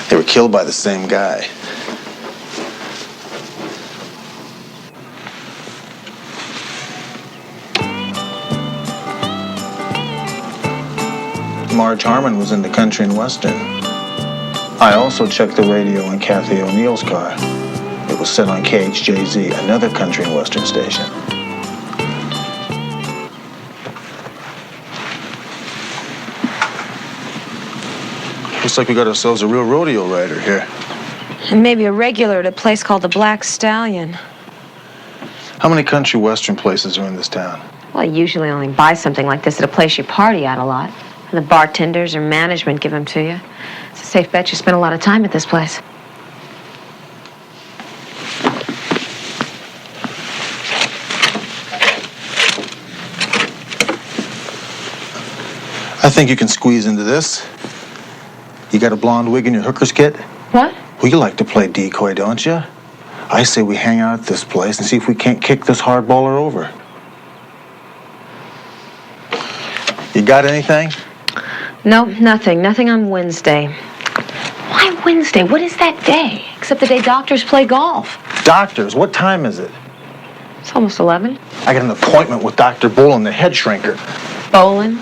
They were killed by the same guy. Marge Harmon was in the country and western. I also checked the radio in Kathy O'Neill's car. It was set on KHJZ, another country and western station. Looks like we got ourselves a real rodeo rider here.
And maybe a regular at a place called the Black Stallion.
How many country western places are in this town?
Well, you usually only buy something like this at a place you party at a lot. And the bartenders or management give them to you. It's a safe bet you spend a lot of time at this place.
I think you can squeeze into this. You got a blonde wig in your hooker's kit?
What?
Well, you like to play decoy, don't you? I say we hang out at this place and see if we can't kick this hardballer over. You got anything?
No, nothing. Nothing on Wednesday. Why Wednesday? What is that day? Except the day doctors play golf.
Doctors? What time is it?
It's almost 11.
I got an appointment with Dr. Bolin, the head shrinker.
Bolin?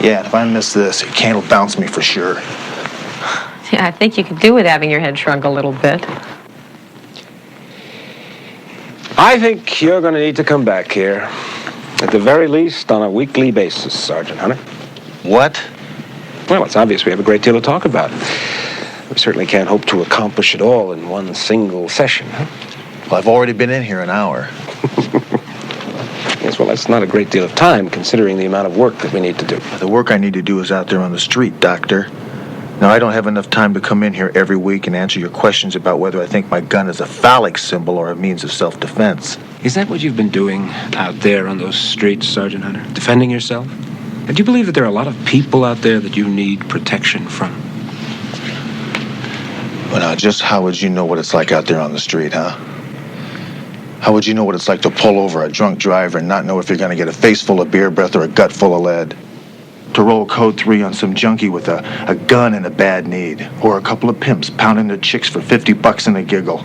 Yeah, if I miss this, Kane will bounce me for sure.
Yeah, I think you could do with having your head shrunk a little bit.
I think you're going to need to come back here. At the very least, on a weekly basis, Sergeant Hunter.
What?
Well, it's obvious we have a great deal to talk about. We certainly can't hope to accomplish it all in one single session, huh?
Well, I've already been in here an hour.
Yes, well, that's not a great deal of time, considering the amount of work that we need to do.
The work I need to do is out there on the street, Doctor. Now, I don't have enough time to come in here every week and answer your questions about whether I think my gun is a phallic symbol or a means of self-defense.
Is that what you've been doing out there on those streets, Sergeant Hunter? Defending yourself? And do you believe that there are a lot of people out there that you need protection from?
Well, now, just how would you know what it's like out there on the street, huh? How would you know what it's like to pull over a drunk driver and not know if you're going to get a face full of beer breath or a gut full of lead? To roll code 3 on some junkie with a gun and a bad need, or a couple of pimps pounding their chicks for $50 and a giggle,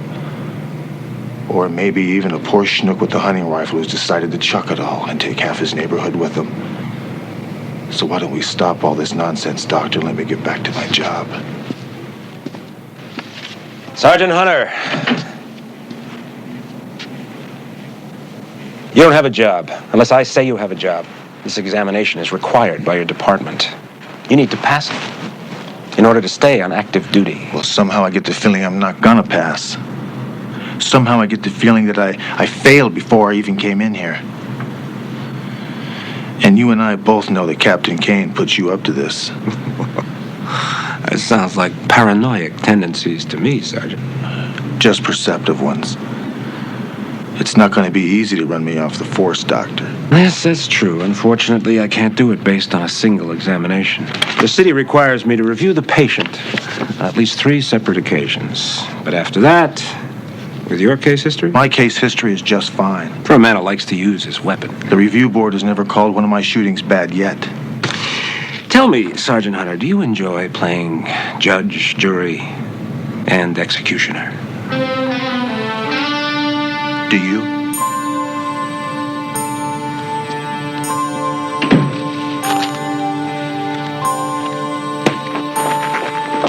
or maybe even a poor schnook with a hunting rifle who's decided to chuck it all and take half his neighborhood with him. So why don't we stop all this nonsense, Doctor, and let me get back to my job.
Sergeant Hunter, you don't have a job unless I say you have a job. This examination is required by your department. You need to pass it in order to stay on active duty.
Well, somehow I get the feeling I'm not gonna pass. Somehow I get the feeling that I failed before I even came in here. And you and I both know that Captain Kane put you up to this.
That sounds like paranoid tendencies to me, Sergeant.
Just perceptive ones. It's not going to be easy to run me off the force, Doctor.
Yes, that's true. Unfortunately, I can't do it based on a single examination. The city requires me to review the patient on at least 3 separate occasions. But after that, with your case history?
My case history is just fine.
For a man who likes to use his weapon.
The review board has never called one of my shootings bad yet.
Tell me, Sergeant Hunter, do you enjoy playing judge, jury, and executioner?
Do you?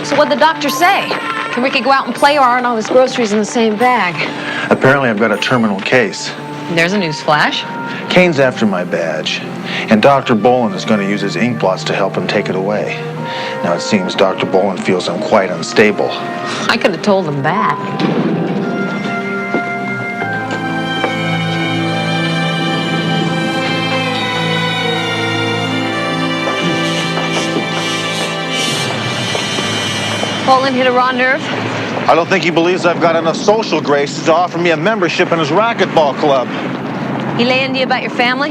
So what'd the doctor say? Can Ricky go out and play, or aren't all his groceries in the same bag?
Apparently I've got a terminal case.
There's a news flash.
Kane's after my badge, and Dr. Bolin is going to use his ink blots to help him take it away. Now it seems Dr. Bolin feels I'm quite unstable.
I could have told him that. Bolin hit a raw nerve?
I don't think he believes I've got enough social graces to offer me a membership in his racquetball club.
He lay into you about your family?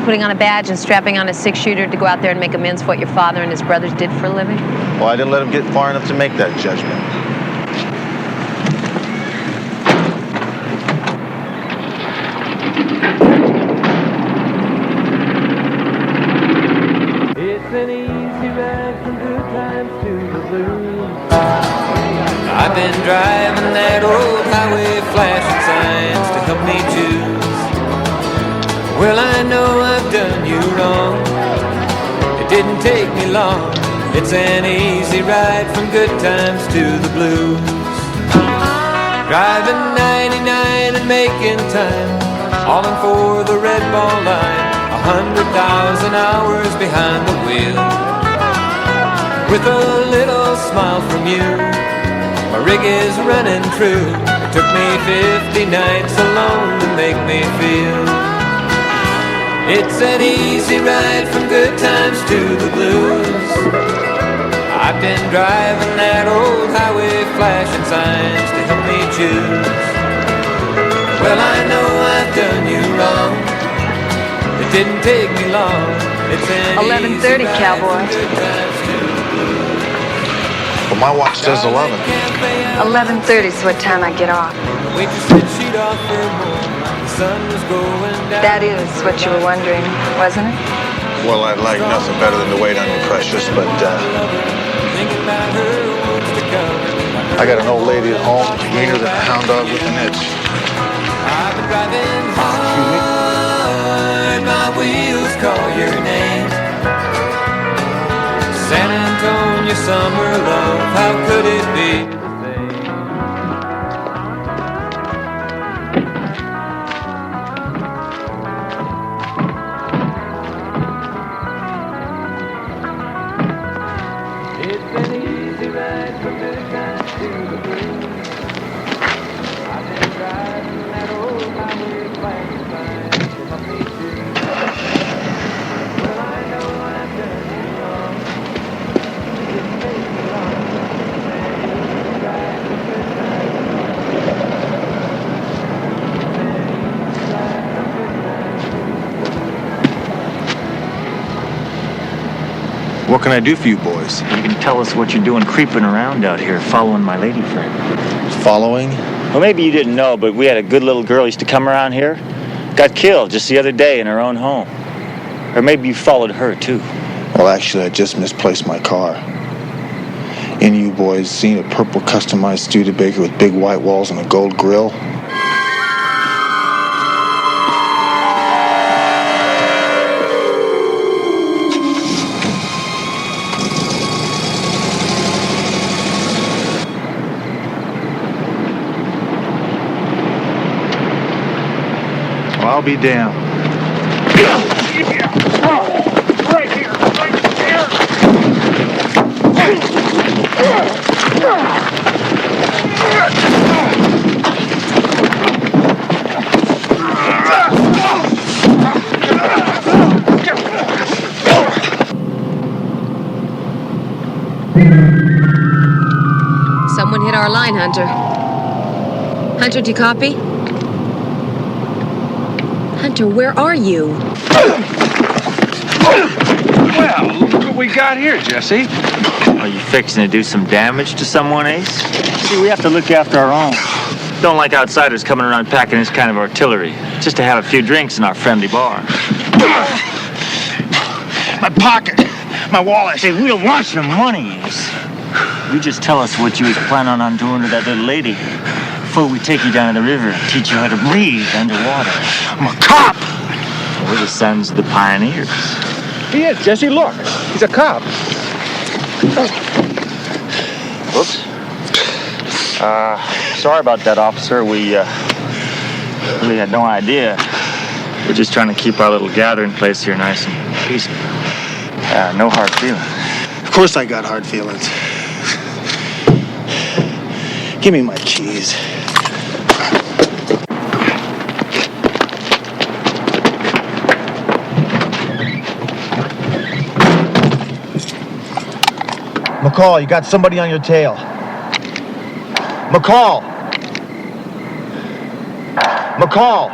Putting on a badge and strapping on a 6-shooter to go out there and make amends for what your father and his brothers did for a living?
Well, I didn't let him get far enough to make that judgment.
It's an easy ride from good times to the blues.
I've been driving that old highway, flashing signs to help me choose. Well, I know I've done you wrong. It didn't take me long. It's an easy ride from good times to the blues. Driving 99 and making time, hauling for the red ball line. 100,000 hours behind the wheel. With a little smile from you, my rig is running true. It took me 50 nights alone to make me feel. It's an easy ride from good times to the blues. I've been driving that old highway, flashing signs to help me choose. Well, I know I've done you wrong. It didn't take me long. It's an
11:30, cowboy.
Well, my watch says 11.
11:30 is what time I get off. That is what you were wondering, wasn't it?
Well, I'd like nothing better than to wait on you, Precious, but I got an old lady at home, meaner than a hound dog with an itch.
I've been driving hard, my wheels call your name. San Antonio summer love, how could it be?
What can I do for you boys?
You can tell us what you're doing creeping around out here, following my lady friend.
Following?
Well, maybe you didn't know, but we had a good little girl used to come around here. Got killed just the other day in her own home. Or maybe you followed her, too.
Well, actually, I just misplaced my car. Any of you boys seen a purple customized Studebaker with big white walls and a gold grill? Well, I'll be damned.
Right here, right there.
Someone hit our line, Hunter. Hunter, do you copy? Hunter, where are you?
Well, look what we got here, Jesse.
Are you fixing to do some damage to someone, Ace? See, we have to look after our own. Don't like outsiders coming around packing this kind of artillery. Just to have a few drinks in our friendly bar.
My pocket. My wallet.
Hey, we don't want your money, Ace. You just tell us what you was planning on doing to that little lady before we take you down to the river and teach you how to breathe underwater.
I'm a cop.
We're the sons of the pioneers.
He is, Jesse. Look. He's a cop.
Whoops. Sorry about that, officer. We really had no idea. We're just trying to keep our little gathering place here nice and peaceful. No hard feelings.
Of course I got hard feelings. Give me my keys.
McCall, you got somebody on your tail. McCall! McCall!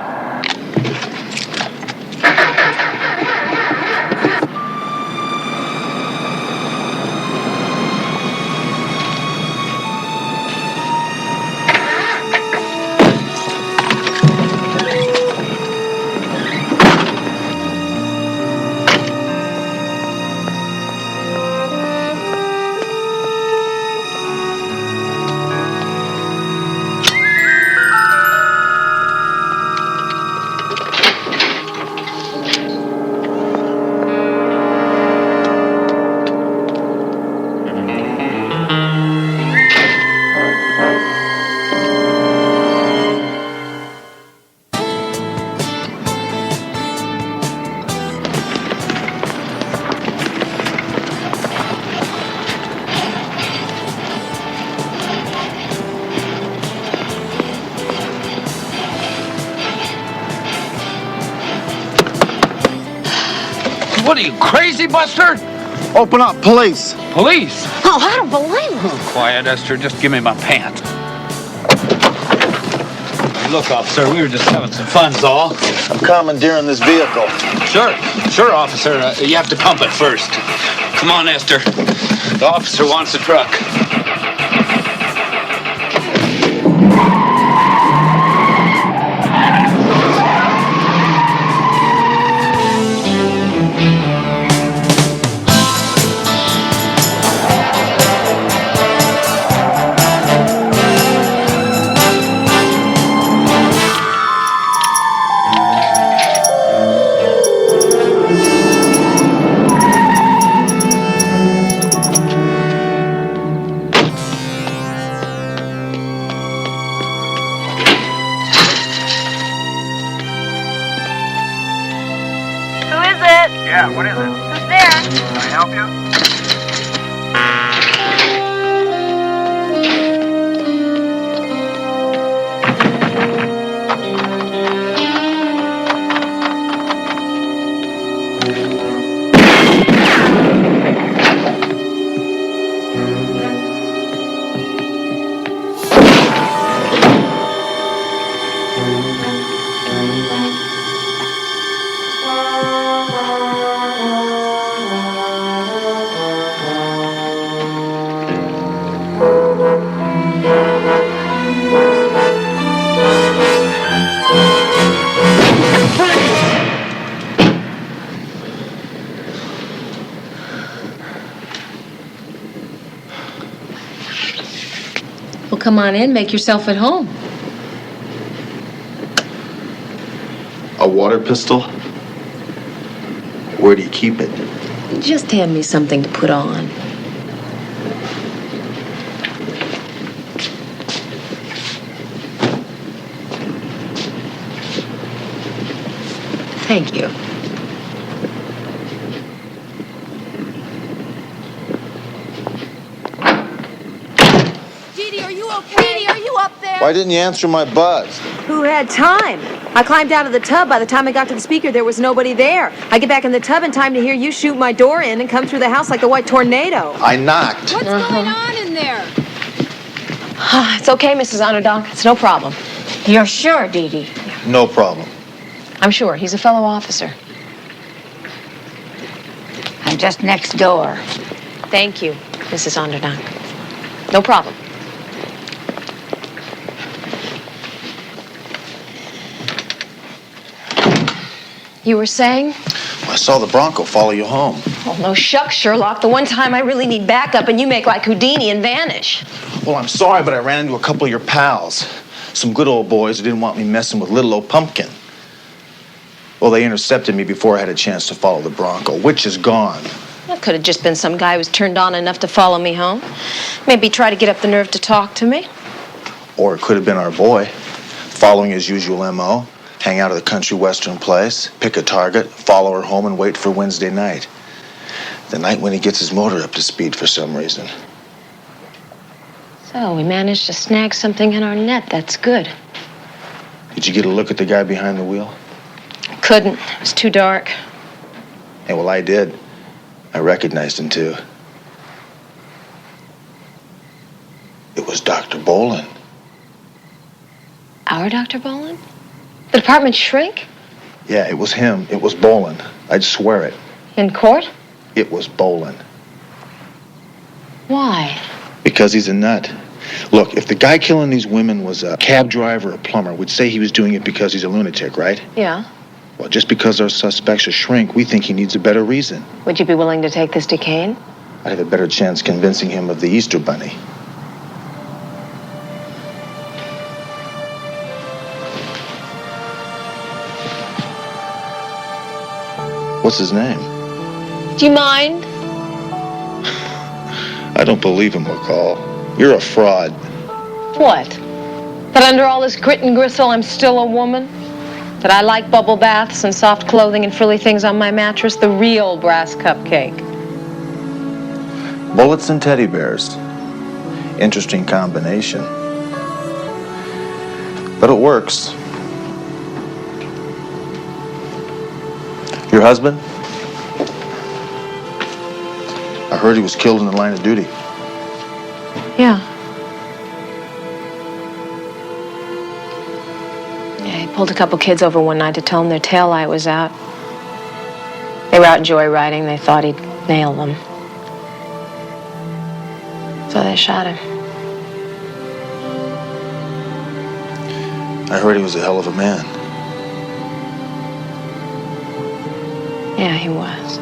What are you, crazy, Buster?
Open up, police!
Police?
Oh, I don't believe him.
Quiet, Esther. Just give me my pants.
Look, officer, we were just having some fun's all.
I'm commandeering this vehicle.
Sure, officer. You have to pump it first. Come on, Esther. The officer wants the truck.
Yeah, what is it? Who's there? Can I help you?
Well, come on in. Make yourself at home.
A water pistol? Where do you keep it?
Just hand me something to put on. Thank you.
Dee Dee, are you okay? Dee Dee, are you up there?
Why didn't you answer my buzz?
Who had time? I climbed out of the tub. By the time I got to the speaker, there was nobody there. I get back in the tub in time to hear you shoot my door in and come through the house like a white tornado.
I knocked.
What's going on in there?
It's okay, Mrs. Underdog. It's no problem.
You're sure, Dee Dee?
No problem.
I'm sure. He's a fellow officer.
I'm just next door.
Thank you, Mrs. Underdog. No problem. You were saying?
I saw the Bronco follow you home.
Oh, no shucks, Sherlock. The one time I really need backup and you make like Houdini and vanish.
Well, I'm sorry, but I ran into a couple of your pals. Some good old boys who didn't want me messing with little old Pumpkin. Well, they intercepted me before I had a chance to follow the Bronco, which is gone.
That could have just been some guy who was turned on enough to follow me home. Maybe try to get up the nerve to talk to me.
Or it could have been our boy, following his usual M.O., hang out at the country western place, pick a target, follow her home, and wait for Wednesday night. The night when he gets his motor up to speed for some reason.
So we managed to snag something in our net. That's good.
Did you get a look at the guy behind the wheel?
Couldn't. It was too dark.
Hey, well, I did. I recognized him, too. It was Dr. Bolin.
Our Dr. Bolin? The department shrink?
Yeah, it was him. It was Bolin. I'd swear it.
In court?
It was Bolin.
Why?
Because he's a nut. Look, if the guy killing these women was a cab driver or a plumber, we'd say he was doing it because he's a lunatic, right?
Yeah.
Well, just because our suspect's a shrink, we think he needs a better reason.
Would you be willing to take this to Kane?
I'd have a better chance convincing him of the Easter Bunny. What's his name?
Do you mind?
I don't believe him, McCall. You're a fraud.
What? That under all this grit and gristle, I'm still a woman? That I like bubble baths and soft clothing and frilly things on my mattress? The real brass cupcake.
Bullets and teddy bears. Interesting combination. But it works. Your husband? I heard he was killed in the line of duty.
Yeah. Yeah, he pulled a couple kids over one night to tell them their taillight was out. They were out joyriding. They thought he'd nail them. So they shot him.
I heard he was a hell of a man.
Yeah, he was.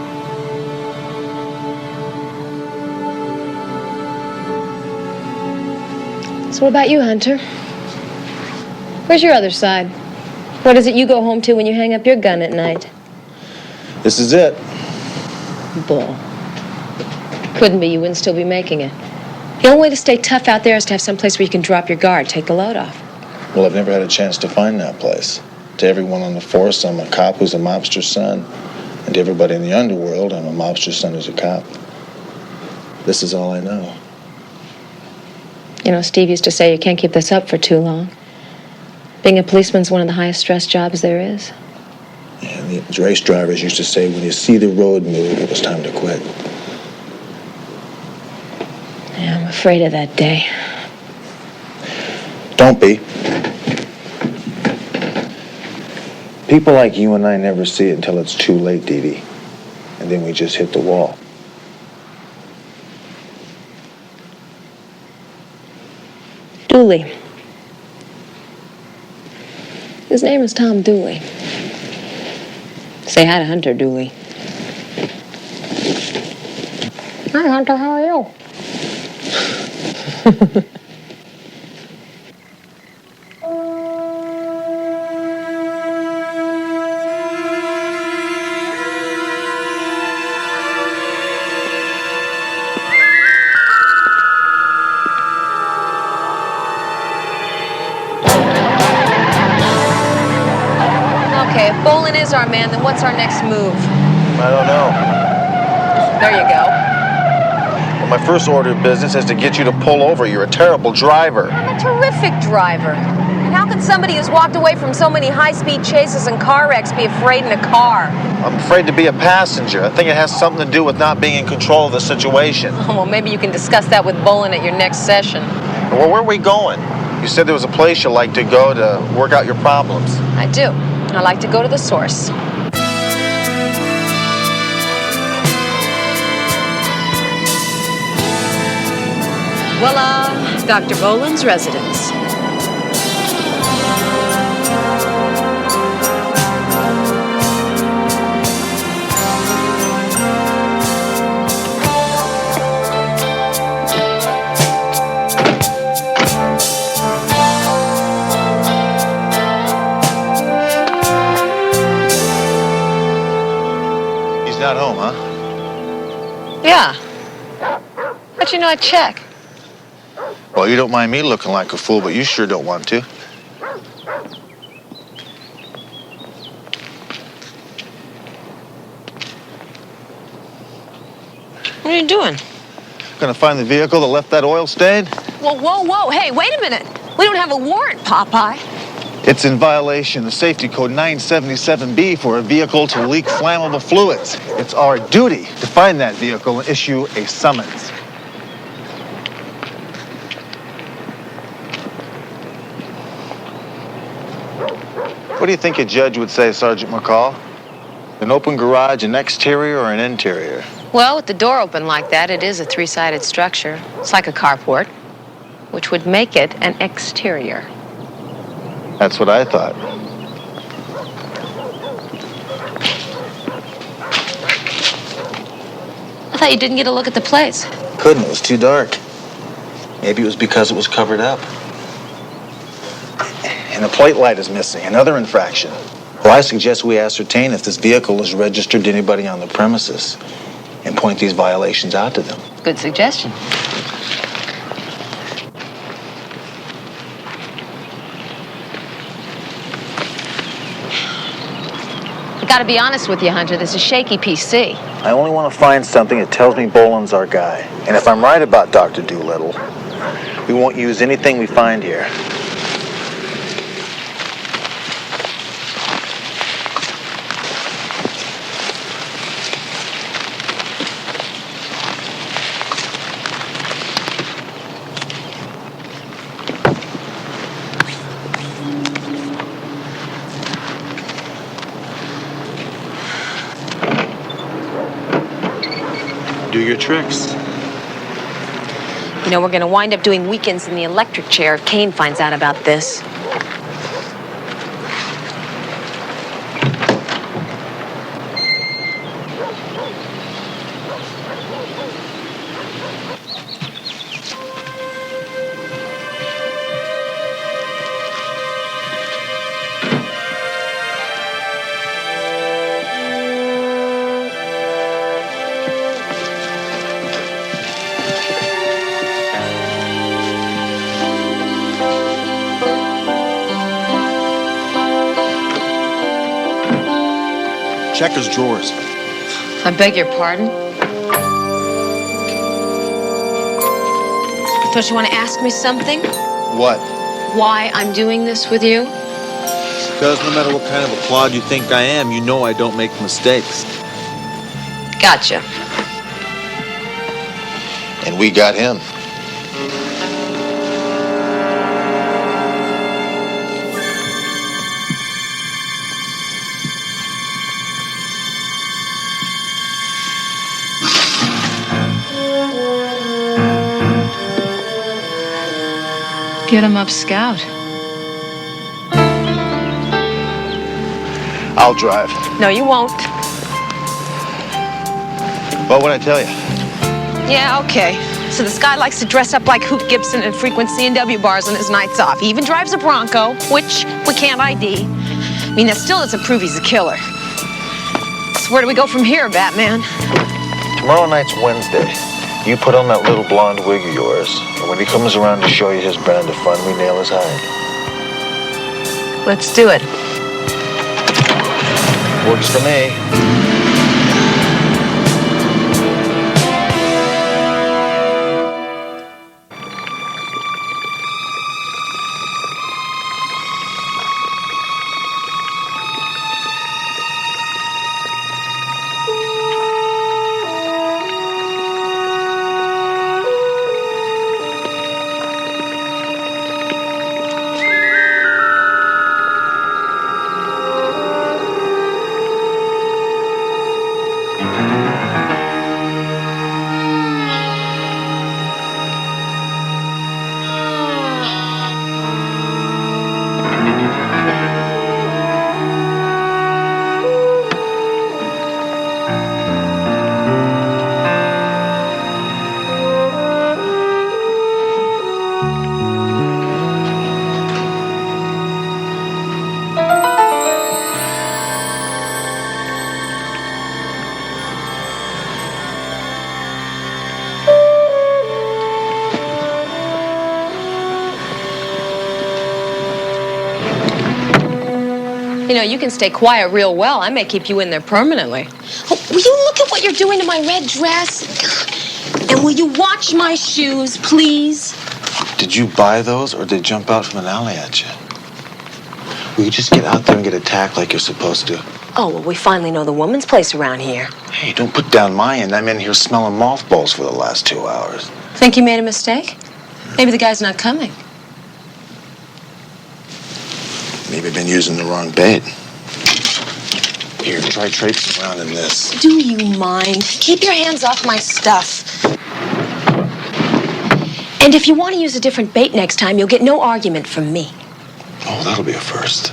So what about you, Hunter? Where's your other side? What is it you go home to when you hang up your gun at night?
This is it.
Bull. Couldn't be. You wouldn't still be making it. The only way to stay tough out there is to have some place where you can drop your guard, take the load off.
Well, I've never had a chance to find that place. To everyone on the force, I'm a cop who's a mobster's son. And to everybody in the underworld, I'm a mobster's son who's a cop. This is all I know.
You know, Steve used to say you can't keep this up for too long. Being a policeman's one of the highest stress jobs there is.
Yeah, the race drivers used to say when you see the road move, it was time to quit.
Yeah, I'm afraid of that day.
Don't be. People like you and I never see it until it's too late, Dee Dee. And then we just hit the wall.
Dooley. His name is Tom Dooley. Say hi to Hunter, Dooley. Hi, Hunter. How are you? Okay, if Bolin is our man, then what's our next move?
I don't know.
There you go.
Well, my first order of business is to get you to pull over. You're a terrible driver.
I'm a terrific driver. And how can somebody who's walked away from so many high-speed chases and car wrecks be afraid in a car?
I'm afraid to be a passenger. I think it has something to do with not being in control of the situation.
Oh, well, maybe you can discuss that with Bolin at your next session.
Well, where are we going? You said there was a place you like to go to work out your problems.
I do. I like to go to the source. Voila, Dr. Bolin's residence.
He's not home, huh?
Yeah. How'd you know I'd check?
Well, you don't mind me looking like a fool, but you sure don't want to.
What are you doing?
Gonna find the vehicle that left that oil stain?
Whoa, whoa, whoa. Hey, wait a minute. We don't have a warrant, Popeye.
It's in violation of Safety Code 977B for a vehicle to leak flammable fluids. It's our duty to find that vehicle and issue a summons. What do you think a judge would say, Sergeant McCall? An open garage, an exterior, or an interior?
Well, with the door open like that, it is a three-sided structure. It's like a carport, which would make it an exterior.
That's what I thought.
I thought you didn't get a look at the place.
Couldn't, it was too dark. Maybe it was because it was covered up. And the plate light is missing, another infraction. Well, I suggest we ascertain if this vehicle is registered to anybody on the premises and point these violations out to them.
Good suggestion. I gotta be honest with you, Hunter, this is shaky PC.
I only want to find something that tells me Bolin's our guy. And if I'm right about Dr. Doolittle, we won't use anything we find here. Do your tricks.
You know, we're gonna wind up doing weekends in the electric chair if Kane finds out about this.
Check his drawers.
I beg your pardon? Don't you want to ask me something?
What?
Why I'm doing this with you?
Because no matter what kind of a clod you think I am, you know I don't make mistakes.
Gotcha.
And we got him.
Get him up, Scout.
I'll drive.
No, you won't.
What would I tell you?
Yeah, okay. So this guy likes to dress up like Hoot Gibson and frequent C&W bars on his nights off. He even drives a Bronco, which we can't ID. I mean, that still doesn't prove he's a killer. So where do we go from here, Batman?
Tomorrow night's Wednesday. You put on that little blonde wig of yours, and when he comes around to show you his brand of fun, we nail his hide.
Let's do it.
Works for me.
You know, you can stay quiet real well. I may keep you in there permanently. Oh, will you look at what you're doing to my red dress? And will you watch my shoes, please?
Did you buy those, or did they jump out from an alley at you? Will you just get out there and get attacked like you're supposed to?
Oh, well, we finally know the woman's place around here.
Hey, don't put down my end. I'm in here smelling mothballs for the last 2 hours.
Think you made a mistake? Maybe the guy's not coming.
Maybe I've been using the wrong bait. Here, try traipsing around in this.
Do you mind? Keep your hands off my stuff. And if you want to use a different bait next time, you'll get no argument from me.
Oh, that'll be a first.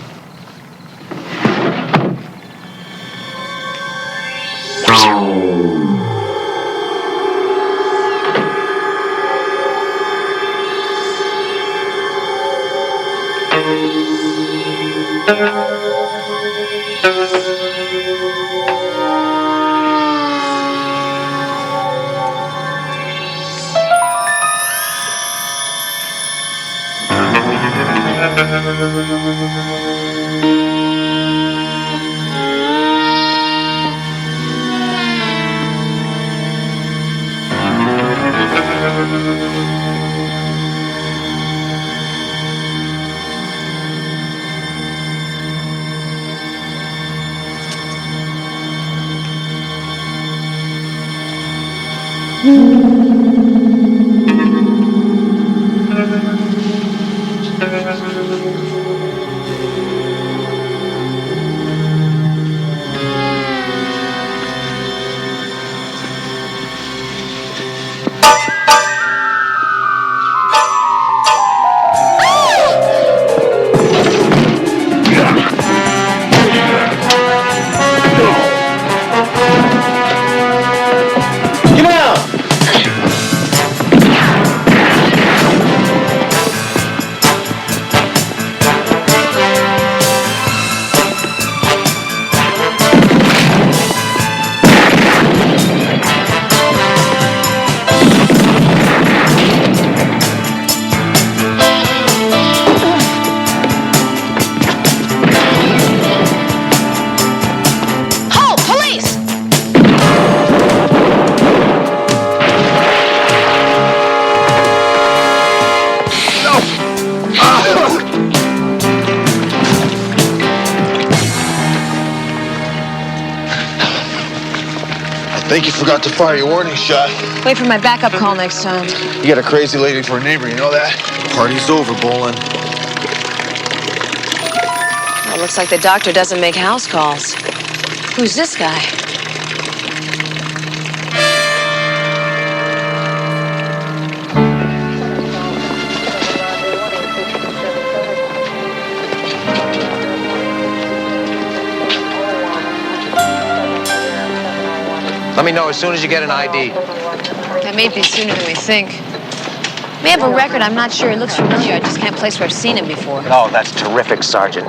I think you forgot to fire your warning shot.
Wait for my backup call next time.
You got a crazy lady for a neighbor, you know that? Party's over, Bolin.
Well, looks like the doctor doesn't make house calls. Who's this guy?
Let me know as soon as you get an ID.
That may be sooner than we think. May have a record, I'm not sure. He looks familiar. I just can't place where I've seen him before.
Oh, that's terrific, Sergeant.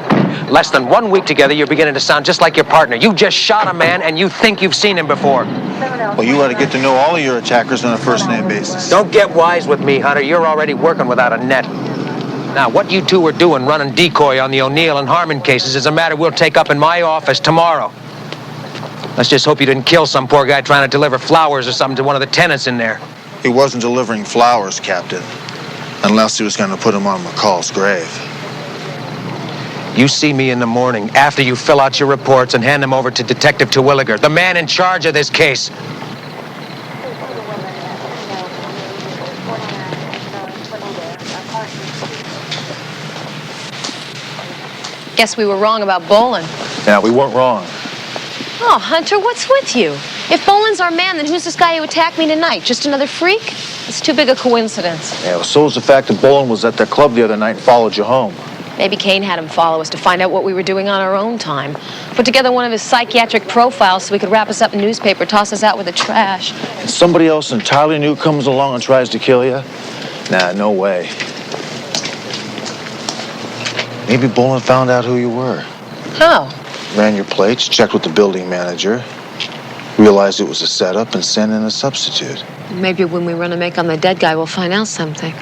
Less than 1 week together, you're beginning to sound just like your partner. You just shot a man and you think you've seen him before.
Well, you ought to get to know all of your attackers on a first-name basis.
Don't get wise with me, Hunter. You're already working without a net. Now, what you two are doing, running decoy on the O'Neill and Harmon cases, is a matter we'll take up in my office tomorrow. Let's just hope you didn't kill some poor guy trying to deliver flowers or something to one of the tenants in there.
He wasn't delivering flowers, Captain. Unless he was going to put them on McCall's grave.
You see me in the morning after you fill out your reports and hand them over to Detective Terwilliger, the man in charge of this case.
Guess we were wrong about Bolin.
Yeah, we weren't wrong.
Oh, Hunter, what's with you? If Bolin's our man, then who's this guy who attacked me tonight? Just another freak? It's too big a coincidence.
Yeah, well, so is the fact that Bolin was at the club the other night and followed you home.
Maybe Kane had him follow us to find out what we were doing on our own time. Put together one of his psychiatric profiles so he could wrap us up in newspaper, toss us out with the trash.
And somebody else entirely new comes along and tries to kill you? Nah, no way. Maybe Bolin found out who you were.
How?
Ran your plates, checked with the building manager, realized it was a setup, and sent in a substitute.
Maybe when we run a make on the dead guy, we'll find out something.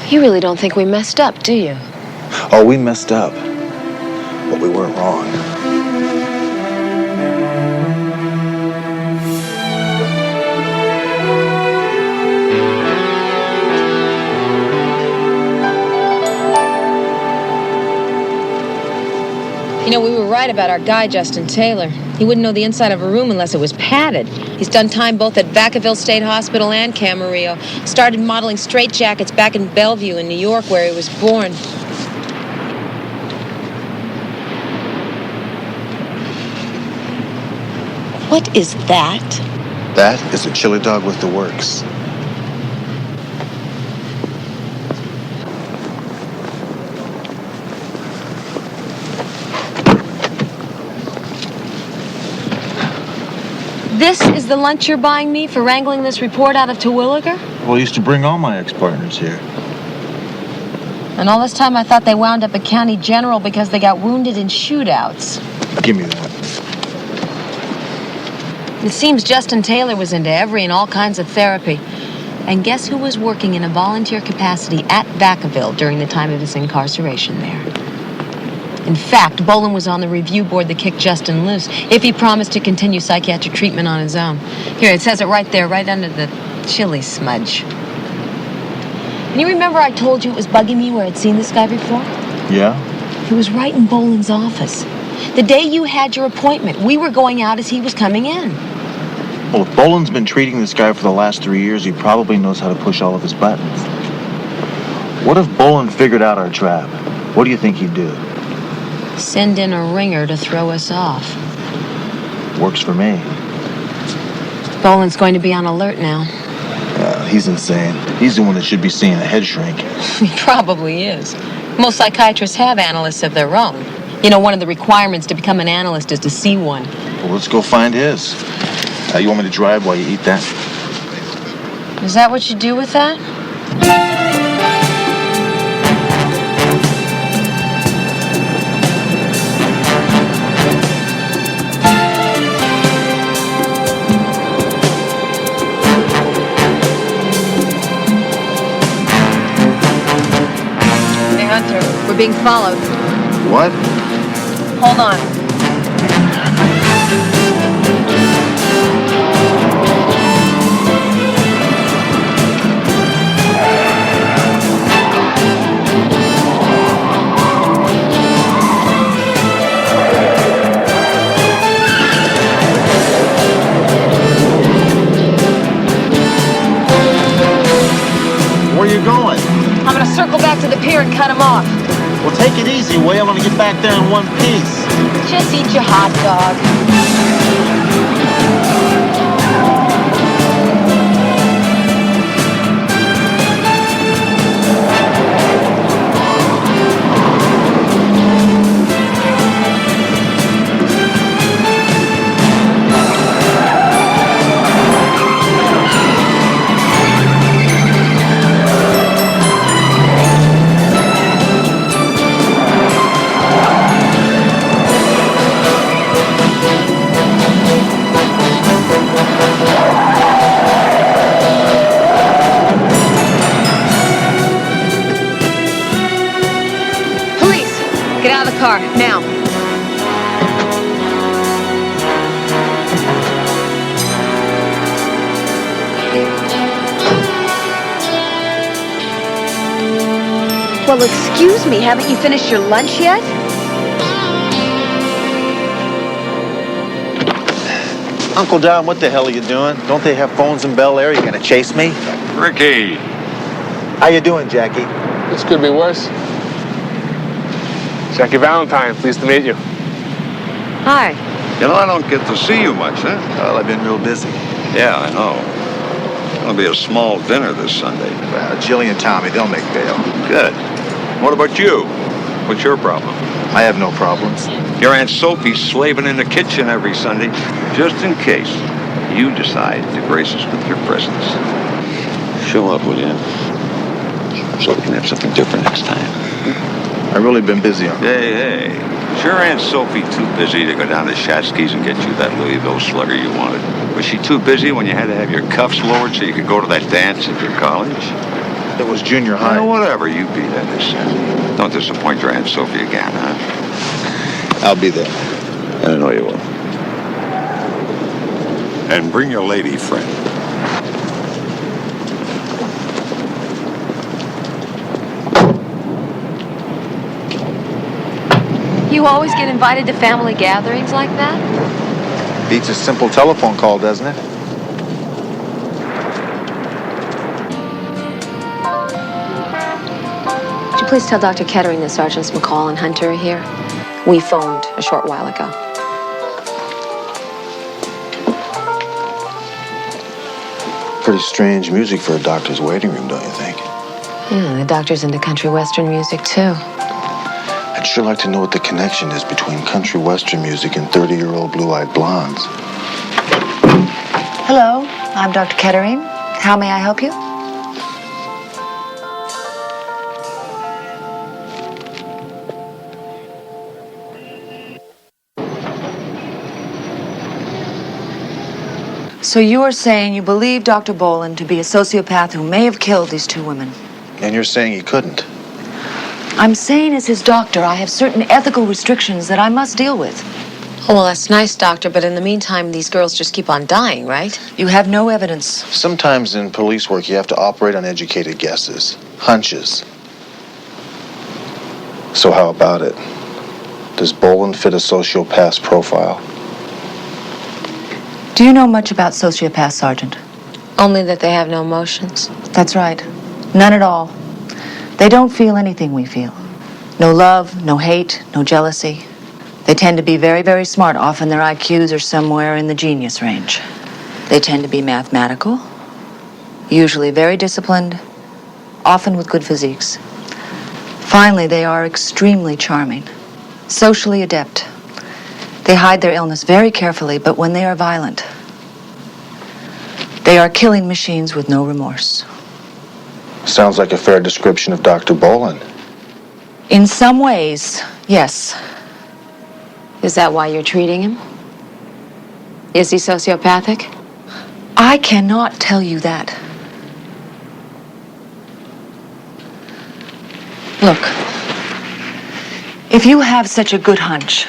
You really don't think we messed up, do you?
Oh, we messed up. But we weren't wrong.
You know, we were right about our guy, Justin Taylor. He wouldn't know the inside of a room unless it was padded. He's done time both at Vacaville State Hospital and Camarillo. Started modeling straitjackets back in Bellevue in New York, where he was born. What is that?
That is a chili dog with the works.
This is the lunch you're buying me for wrangling this report out of Terwilliger?
Well, I used to bring all my ex-partners here.
And all this time I thought they wound up at County General because they got wounded in shootouts.
Give me that.
It seems Justin Taylor was into every and all kinds of therapy. And guess who was working in a volunteer capacity at Vacaville during the time of his incarceration there? In fact, Bolin was on the review board that kicked Justin loose if he promised to continue psychiatric treatment on his own. Here, it says it right there, right under the chili smudge. And you remember I told you it was bugging me where I'd seen this guy before?
Yeah?
He was right in Bolin's office. The day you had your appointment, we were going out as he was coming in.
Well, if Bolin's been treating this guy for the last 3 years, he probably knows how to push all of his buttons. What if Bolin figured out our trap? What do you think he'd do?
Send in a ringer to throw us off.
Works for me.
Bolin's going to be on alert now.
He's insane. He's the one that should be seeing a head shrink.
He probably is. Most psychiatrists have analysts of their own. You know, one of the requirements to become an analyst is to see one.
Well, let's go find his. You want me to drive while you eat that?
Is that what you do with that? Hey, Hunter, we're being followed.
What?
Hold on.
Where are you going?
I'm gonna circle back to the pier and cut him off.
Well, take it easy, Way. I want to get back there in one piece.
Just eat your hot dog. Get out of the car, now.
Well, excuse me, haven't you finished your lunch yet?
Uncle Don, what the hell are you doing? Don't they have phones in Bel Air? You gonna chase me?
Ricky.
How you doing, Jackie?
This could be worse. Jackie Valentine, pleased to meet you.
Hi.
You know, I don't get to see you much, huh?
Well, I've been real busy.
Yeah, I know. It'll be a small dinner this Sunday.
Well, Jilly and Tommy, they'll make bail.
Good. What about you? What's your problem?
I have no problems.
Your Aunt Sophie's slaving in the kitchen every Sunday, just in case you decide to grace us with your presence. Show up, will you? So we can have something different next time.
I've really been busy on
Hey. Sure Aunt Sophie too busy to go down to Shatsky's and get you that Louisville slugger you wanted? Was she too busy when you had to have your cuffs lowered so you could go to that dance at your college?
It was junior high.
Well, whatever, you be that this Sunday. Don't disappoint your Aunt Sophie again, huh?
I'll be there.
I know you will. And bring your lady friend.
You always get invited to family gatherings like that?
Beats a simple telephone call, doesn't it?
Would you please tell Dr. Kettering that Sergeants McCall and Hunter are here? We phoned a short while ago.
Pretty strange music for a doctor's waiting room, don't you think?
Yeah, the doctor's into country western music, too.
I'd sure like to know what the connection is between country western music and 30-year-old blue-eyed blondes.
Hello, I'm Dr. Kettering. How may I help you? So you are saying you believe Dr. Boland to be a sociopath who may have killed these two women?
And you're saying he couldn't?
I'm saying as his doctor, I have certain ethical restrictions that I must deal with.
Oh, well, that's nice, Doctor, but in the meantime, these girls just keep on dying, right?
You have no evidence.
Sometimes in police work, you have to operate on educated guesses, hunches. So how about it? Does Boland fit a sociopath's profile?
Do you know much about sociopaths, Sergeant?
Only that they have no emotions.
That's right. None at all. They don't feel anything we feel. No love, no hate, no jealousy. They tend to be very, very smart. Often their IQs are somewhere in the genius range. They tend to be mathematical, usually very disciplined, often with good physiques. Finally, they are extremely charming, socially adept. They hide their illness very carefully, but when they are violent, they are killing machines with no remorse.
Sounds like a fair description of Dr. Boland.
In some ways, yes.
Is that why you're treating him? Is he sociopathic?
I cannot tell you that. Look, if you have such a good hunch,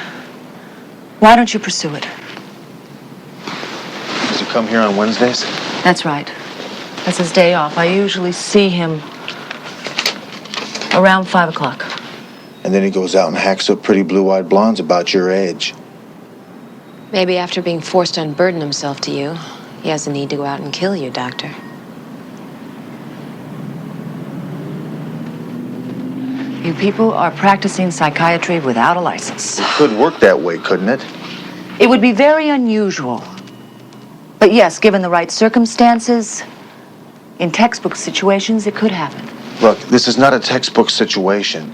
why don't you pursue it?
Does he come here on Wednesdays?
That's right. That's his day off. I usually see him around 5 o'clock.
And then he goes out and hacks up pretty blue-eyed blondes about your age.
Maybe after being forced to unburden himself to you, he has a need to go out and kill you, Doctor.
You people are practicing psychiatry without a license.
It could work that way, couldn't it?
It would be very unusual. But yes, given the right circumstances, in textbook situations, it could happen.
Look, this is not a textbook situation.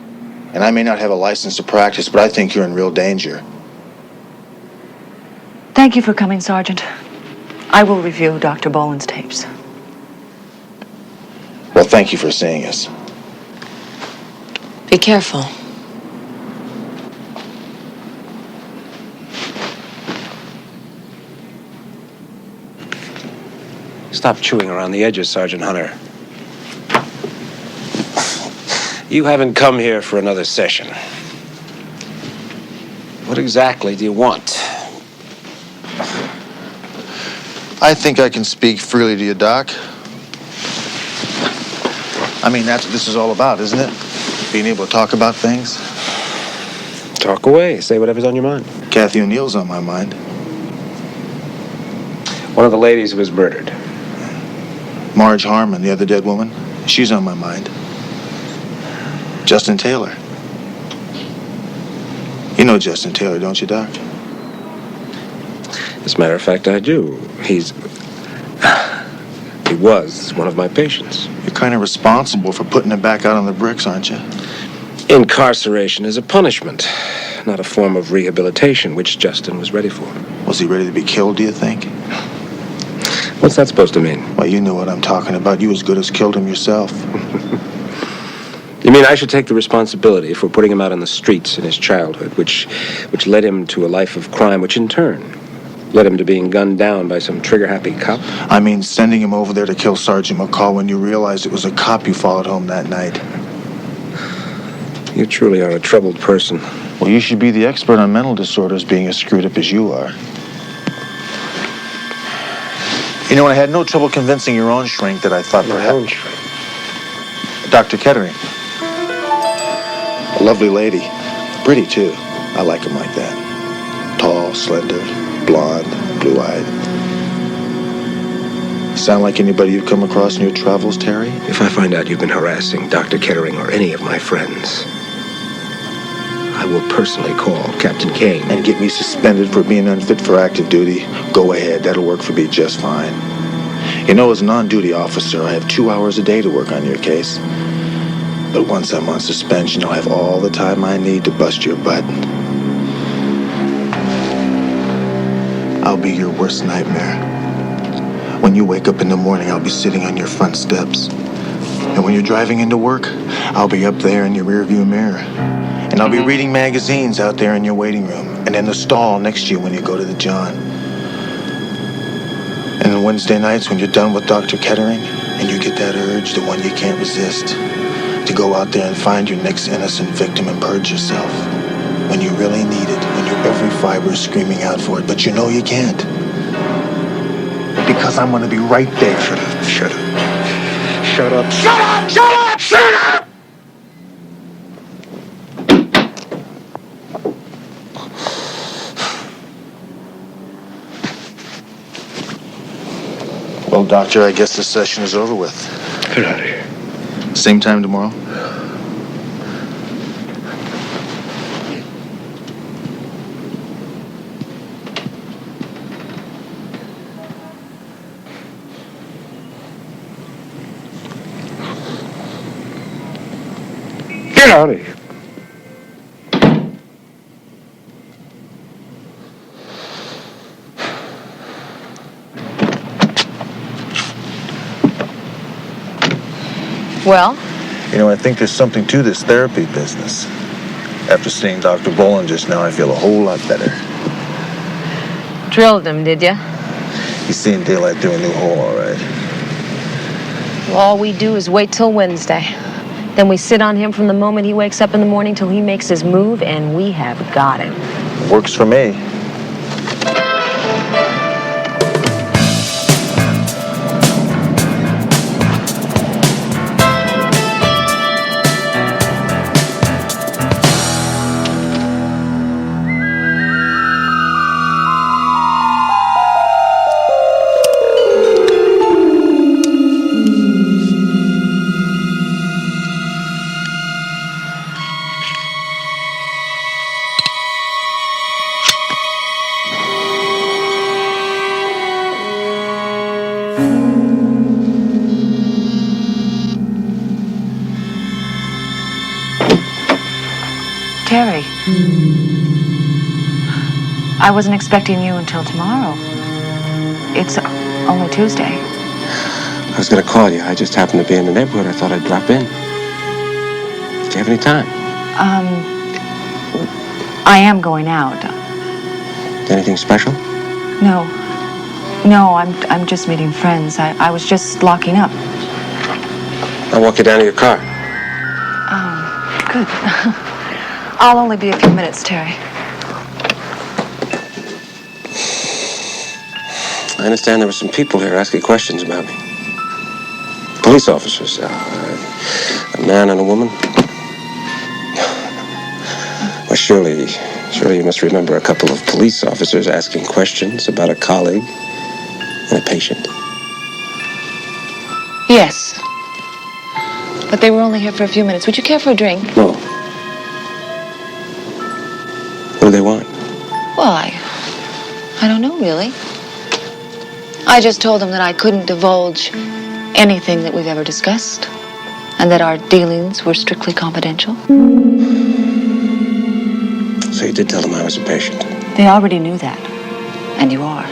And I may not have a license to practice, but I think you're in real danger.
Thank you for coming, Sergeant. I will review Dr. Boland's tapes.
Well, thank you for seeing us.
Be careful.
Stop chewing around the edges, Sergeant Hunter. You haven't come here for another session. What exactly do you want?
I think I can speak freely to you, Doc. I mean, that's what this is all about, isn't it? being able to talk about things?
Talk away. Say whatever's on your mind.
Kathy O'Neill's on my mind.
One of the ladies who was murdered.
Marge Harmon, the other dead woman, she's on my mind. Justin Taylor. You know Justin Taylor, don't you, Doc?
As a matter of fact, I do. He was one of my patients.
You're kind of responsible for putting him back out on the bricks, aren't you?
Incarceration is a punishment, not a form of rehabilitation, which Justin was ready for.
Was he ready to be killed, do you think?
What's that supposed to mean?
Well, you know what I'm talking about. You as good as killed him yourself.
You mean I should take the responsibility for putting him out on the streets in his childhood, which led him to a life of crime, which in turn led him to being gunned down by some trigger-happy cop?
I mean, sending him over there to kill Sergeant McCall when you realized it was a cop you followed home that night.
You truly are a troubled person.
Well, you should be the expert on mental disorders, being as screwed up as you are. You know, I had no trouble convincing your own shrink that I thought perhaps...
own shrink?
Dr. Kettering. A lovely lady. Pretty, too. I like him like that. Tall, slender, blonde, blue-eyed. Sound like anybody you've come across in your travels, Terry?
If I find out you've been harassing Dr. Kettering or any of my friends, I will personally call Captain Kane.
And get me suspended for being unfit for active duty. Go ahead, that'll work for me just fine. You know, as an on-duty officer, I have 2 hours a day to work on your case. But once I'm on suspension, I'll have all the time I need to bust your butt. I'll be your worst nightmare. When you wake up in the morning, I'll be sitting on your front steps. And when you're driving into work, I'll be up there in your rearview mirror. And I'll be reading magazines out there in your waiting room and in the stall next to you when you go to the John. And on Wednesday nights when you're done with Dr. Kettering and you get that urge, the one you can't resist, to go out there and find your next innocent victim and purge yourself. When you really need it, when your every fiber is screaming out for it, but you know you can't. Because I'm gonna be right there.
Shut up, shut up. Shut up.
Shut up! Shut up! Shut up!
Well, Doctor, I guess this session is over with.
Get out of here.
Same time tomorrow?
Get out of here.
Well?
You know, I think there's something to this therapy business. After seeing Dr. Boland just now, I feel a whole lot better.
Drilled him, did ya?
He's seeing daylight through a new hole, all right.
Well, all we do is wait till Wednesday. Then we sit on him from the moment he wakes up in the morning till he makes his move, and we have got him.
Works for me.
Terry. I wasn't expecting you until tomorrow. It's only Tuesday.
I was going to call you. I just happened to be in the neighborhood. I thought I'd drop in. Do you have any time?
I am going out.
Anything special?
No, I'm just meeting friends. I was just locking up.
I'll walk you down to your car.
Good. I'll only be a few minutes, Terry.
I understand there were some people here asking questions about me. Police officers. A man and a woman. Surely you must remember a couple of police officers asking questions about a colleague and a patient.
Yes. But they were only here for a few minutes. Would you care for a drink?
No. What do they want?
Well, I don't know, really. I just told them that I couldn't divulge anything that we've ever discussed, and that our dealings were strictly confidential.
So you did tell them I was a patient?
They already knew that, and you are.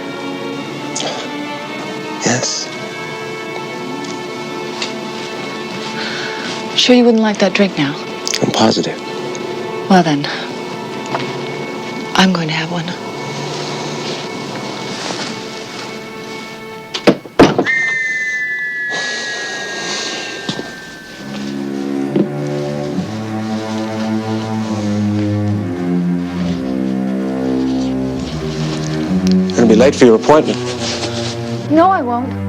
Yes.
Sure you wouldn't like that drink now?
I'm positive.
Well then, I'm going to have one.
You're gonna be late for your appointment.
No, I won't.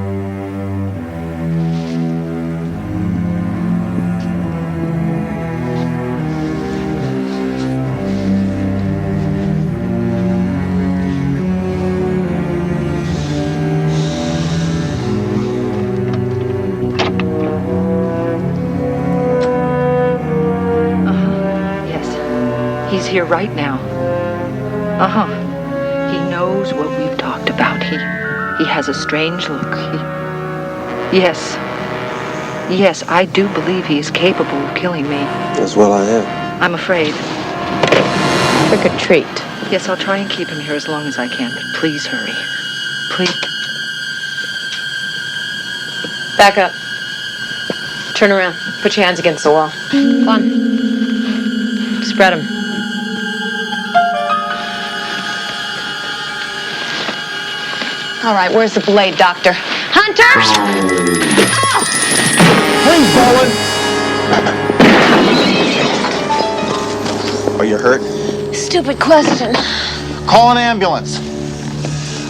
He's here right now. He knows what we've talked about. He has a strange look. Yes, I do believe he is capable of killing me.
As well I am.
I'm afraid.
Trick or treat.
Yes, I'll try and keep him here as long as I can, but please hurry. Please.
Back up. Turn around. Put your hands against the wall. Come on. Spread them. All right, where's the blade, Doctor? Hunter!
Please, Bowen. Are you hurt?
Stupid question.
Call an ambulance.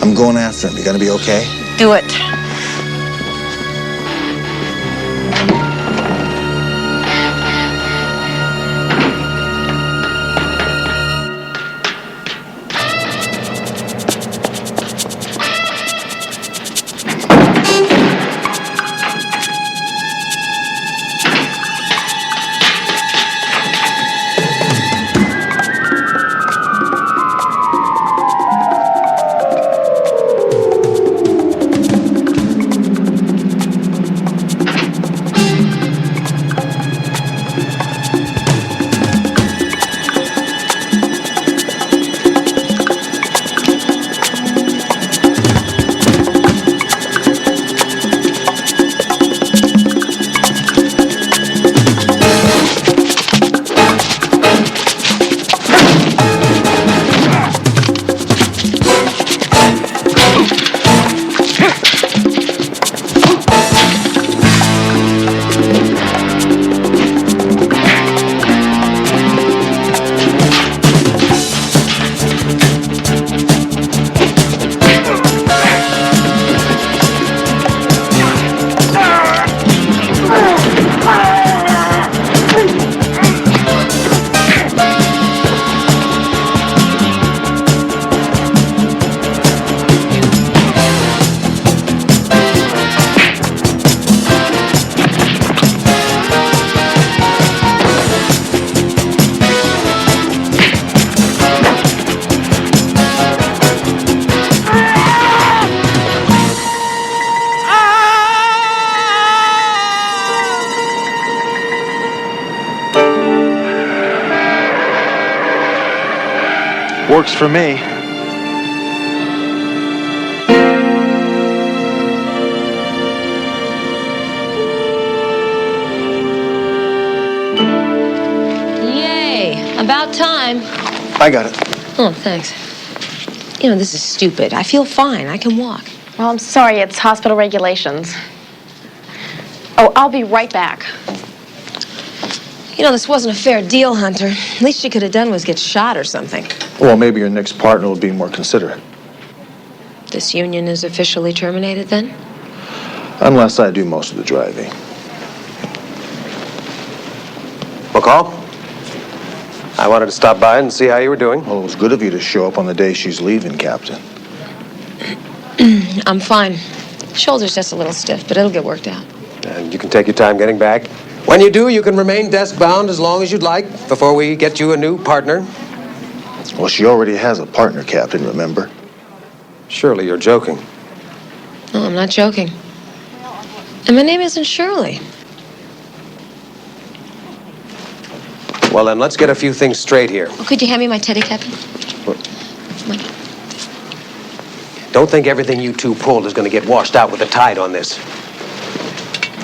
I'm going after him. You gonna be okay?
Do it.
Works for me.
Yay! About time.
I got it.
Oh, thanks. You know, this is stupid. I feel fine. I can walk.
Well, I'm sorry. It's hospital regulations. Oh, I'll be right back.
You know, this wasn't a fair deal, Hunter. Least you could have done was get shot or something.
Well, maybe your next partner will be more considerate.
This union is officially terminated, then?
Unless I do most of the driving. McCall?
I wanted to stop by and see how you were doing.
Well, it was good of you to show up on the day she's leaving, Captain.
I'm fine. Shoulder's just a little stiff, but it'll get worked out.
And you can take your time getting back. When you do, you can remain desk-bound as long as you'd like before we get you a new partner.
Well, she already has a partner, Captain, remember?
Surely you're joking.
No, I'm not joking. And my name isn't Shirley.
Well, then, let's get a few things straight here.
Oh, could you hand me my teddy, Captain?
Don't think everything you two pulled is going to get washed out with the tide on this.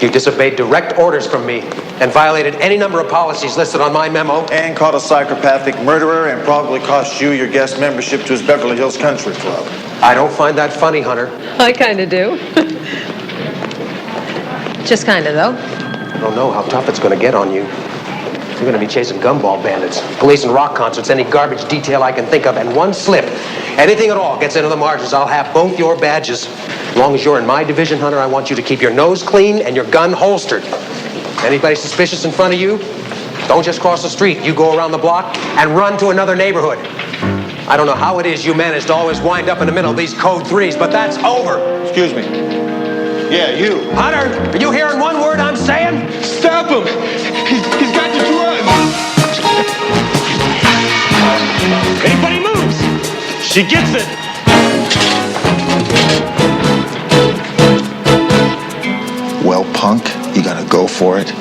You disobeyed direct orders from me and violated any number of policies listed on my memo.
And caught a psychopathic murderer and probably cost you your guest membership to his Beverly Hills Country Club.
I don't find that funny, Hunter.
I kind of do. Just kind of, though.
I don't know how tough it's going to get on you. You're going to be chasing gumball bandits, police and rock concerts, any garbage detail I can think of, and one slip, anything at all gets into the margins, I'll have both your badges. As long as you're in my division, Hunter, I want you to keep your nose clean and your gun holstered. Anybody suspicious in front of you, don't just cross the street. You go around the block and run to another neighborhood. I don't know how it is you manage to always wind up in the middle of these code 3s, but that's over.
Excuse me. Yeah, you.
Hunter, are you hearing one word I'm saying?
Stop him! He's got to run!
Anybody moves! She gets it!
Well, punk, you gonna go for it?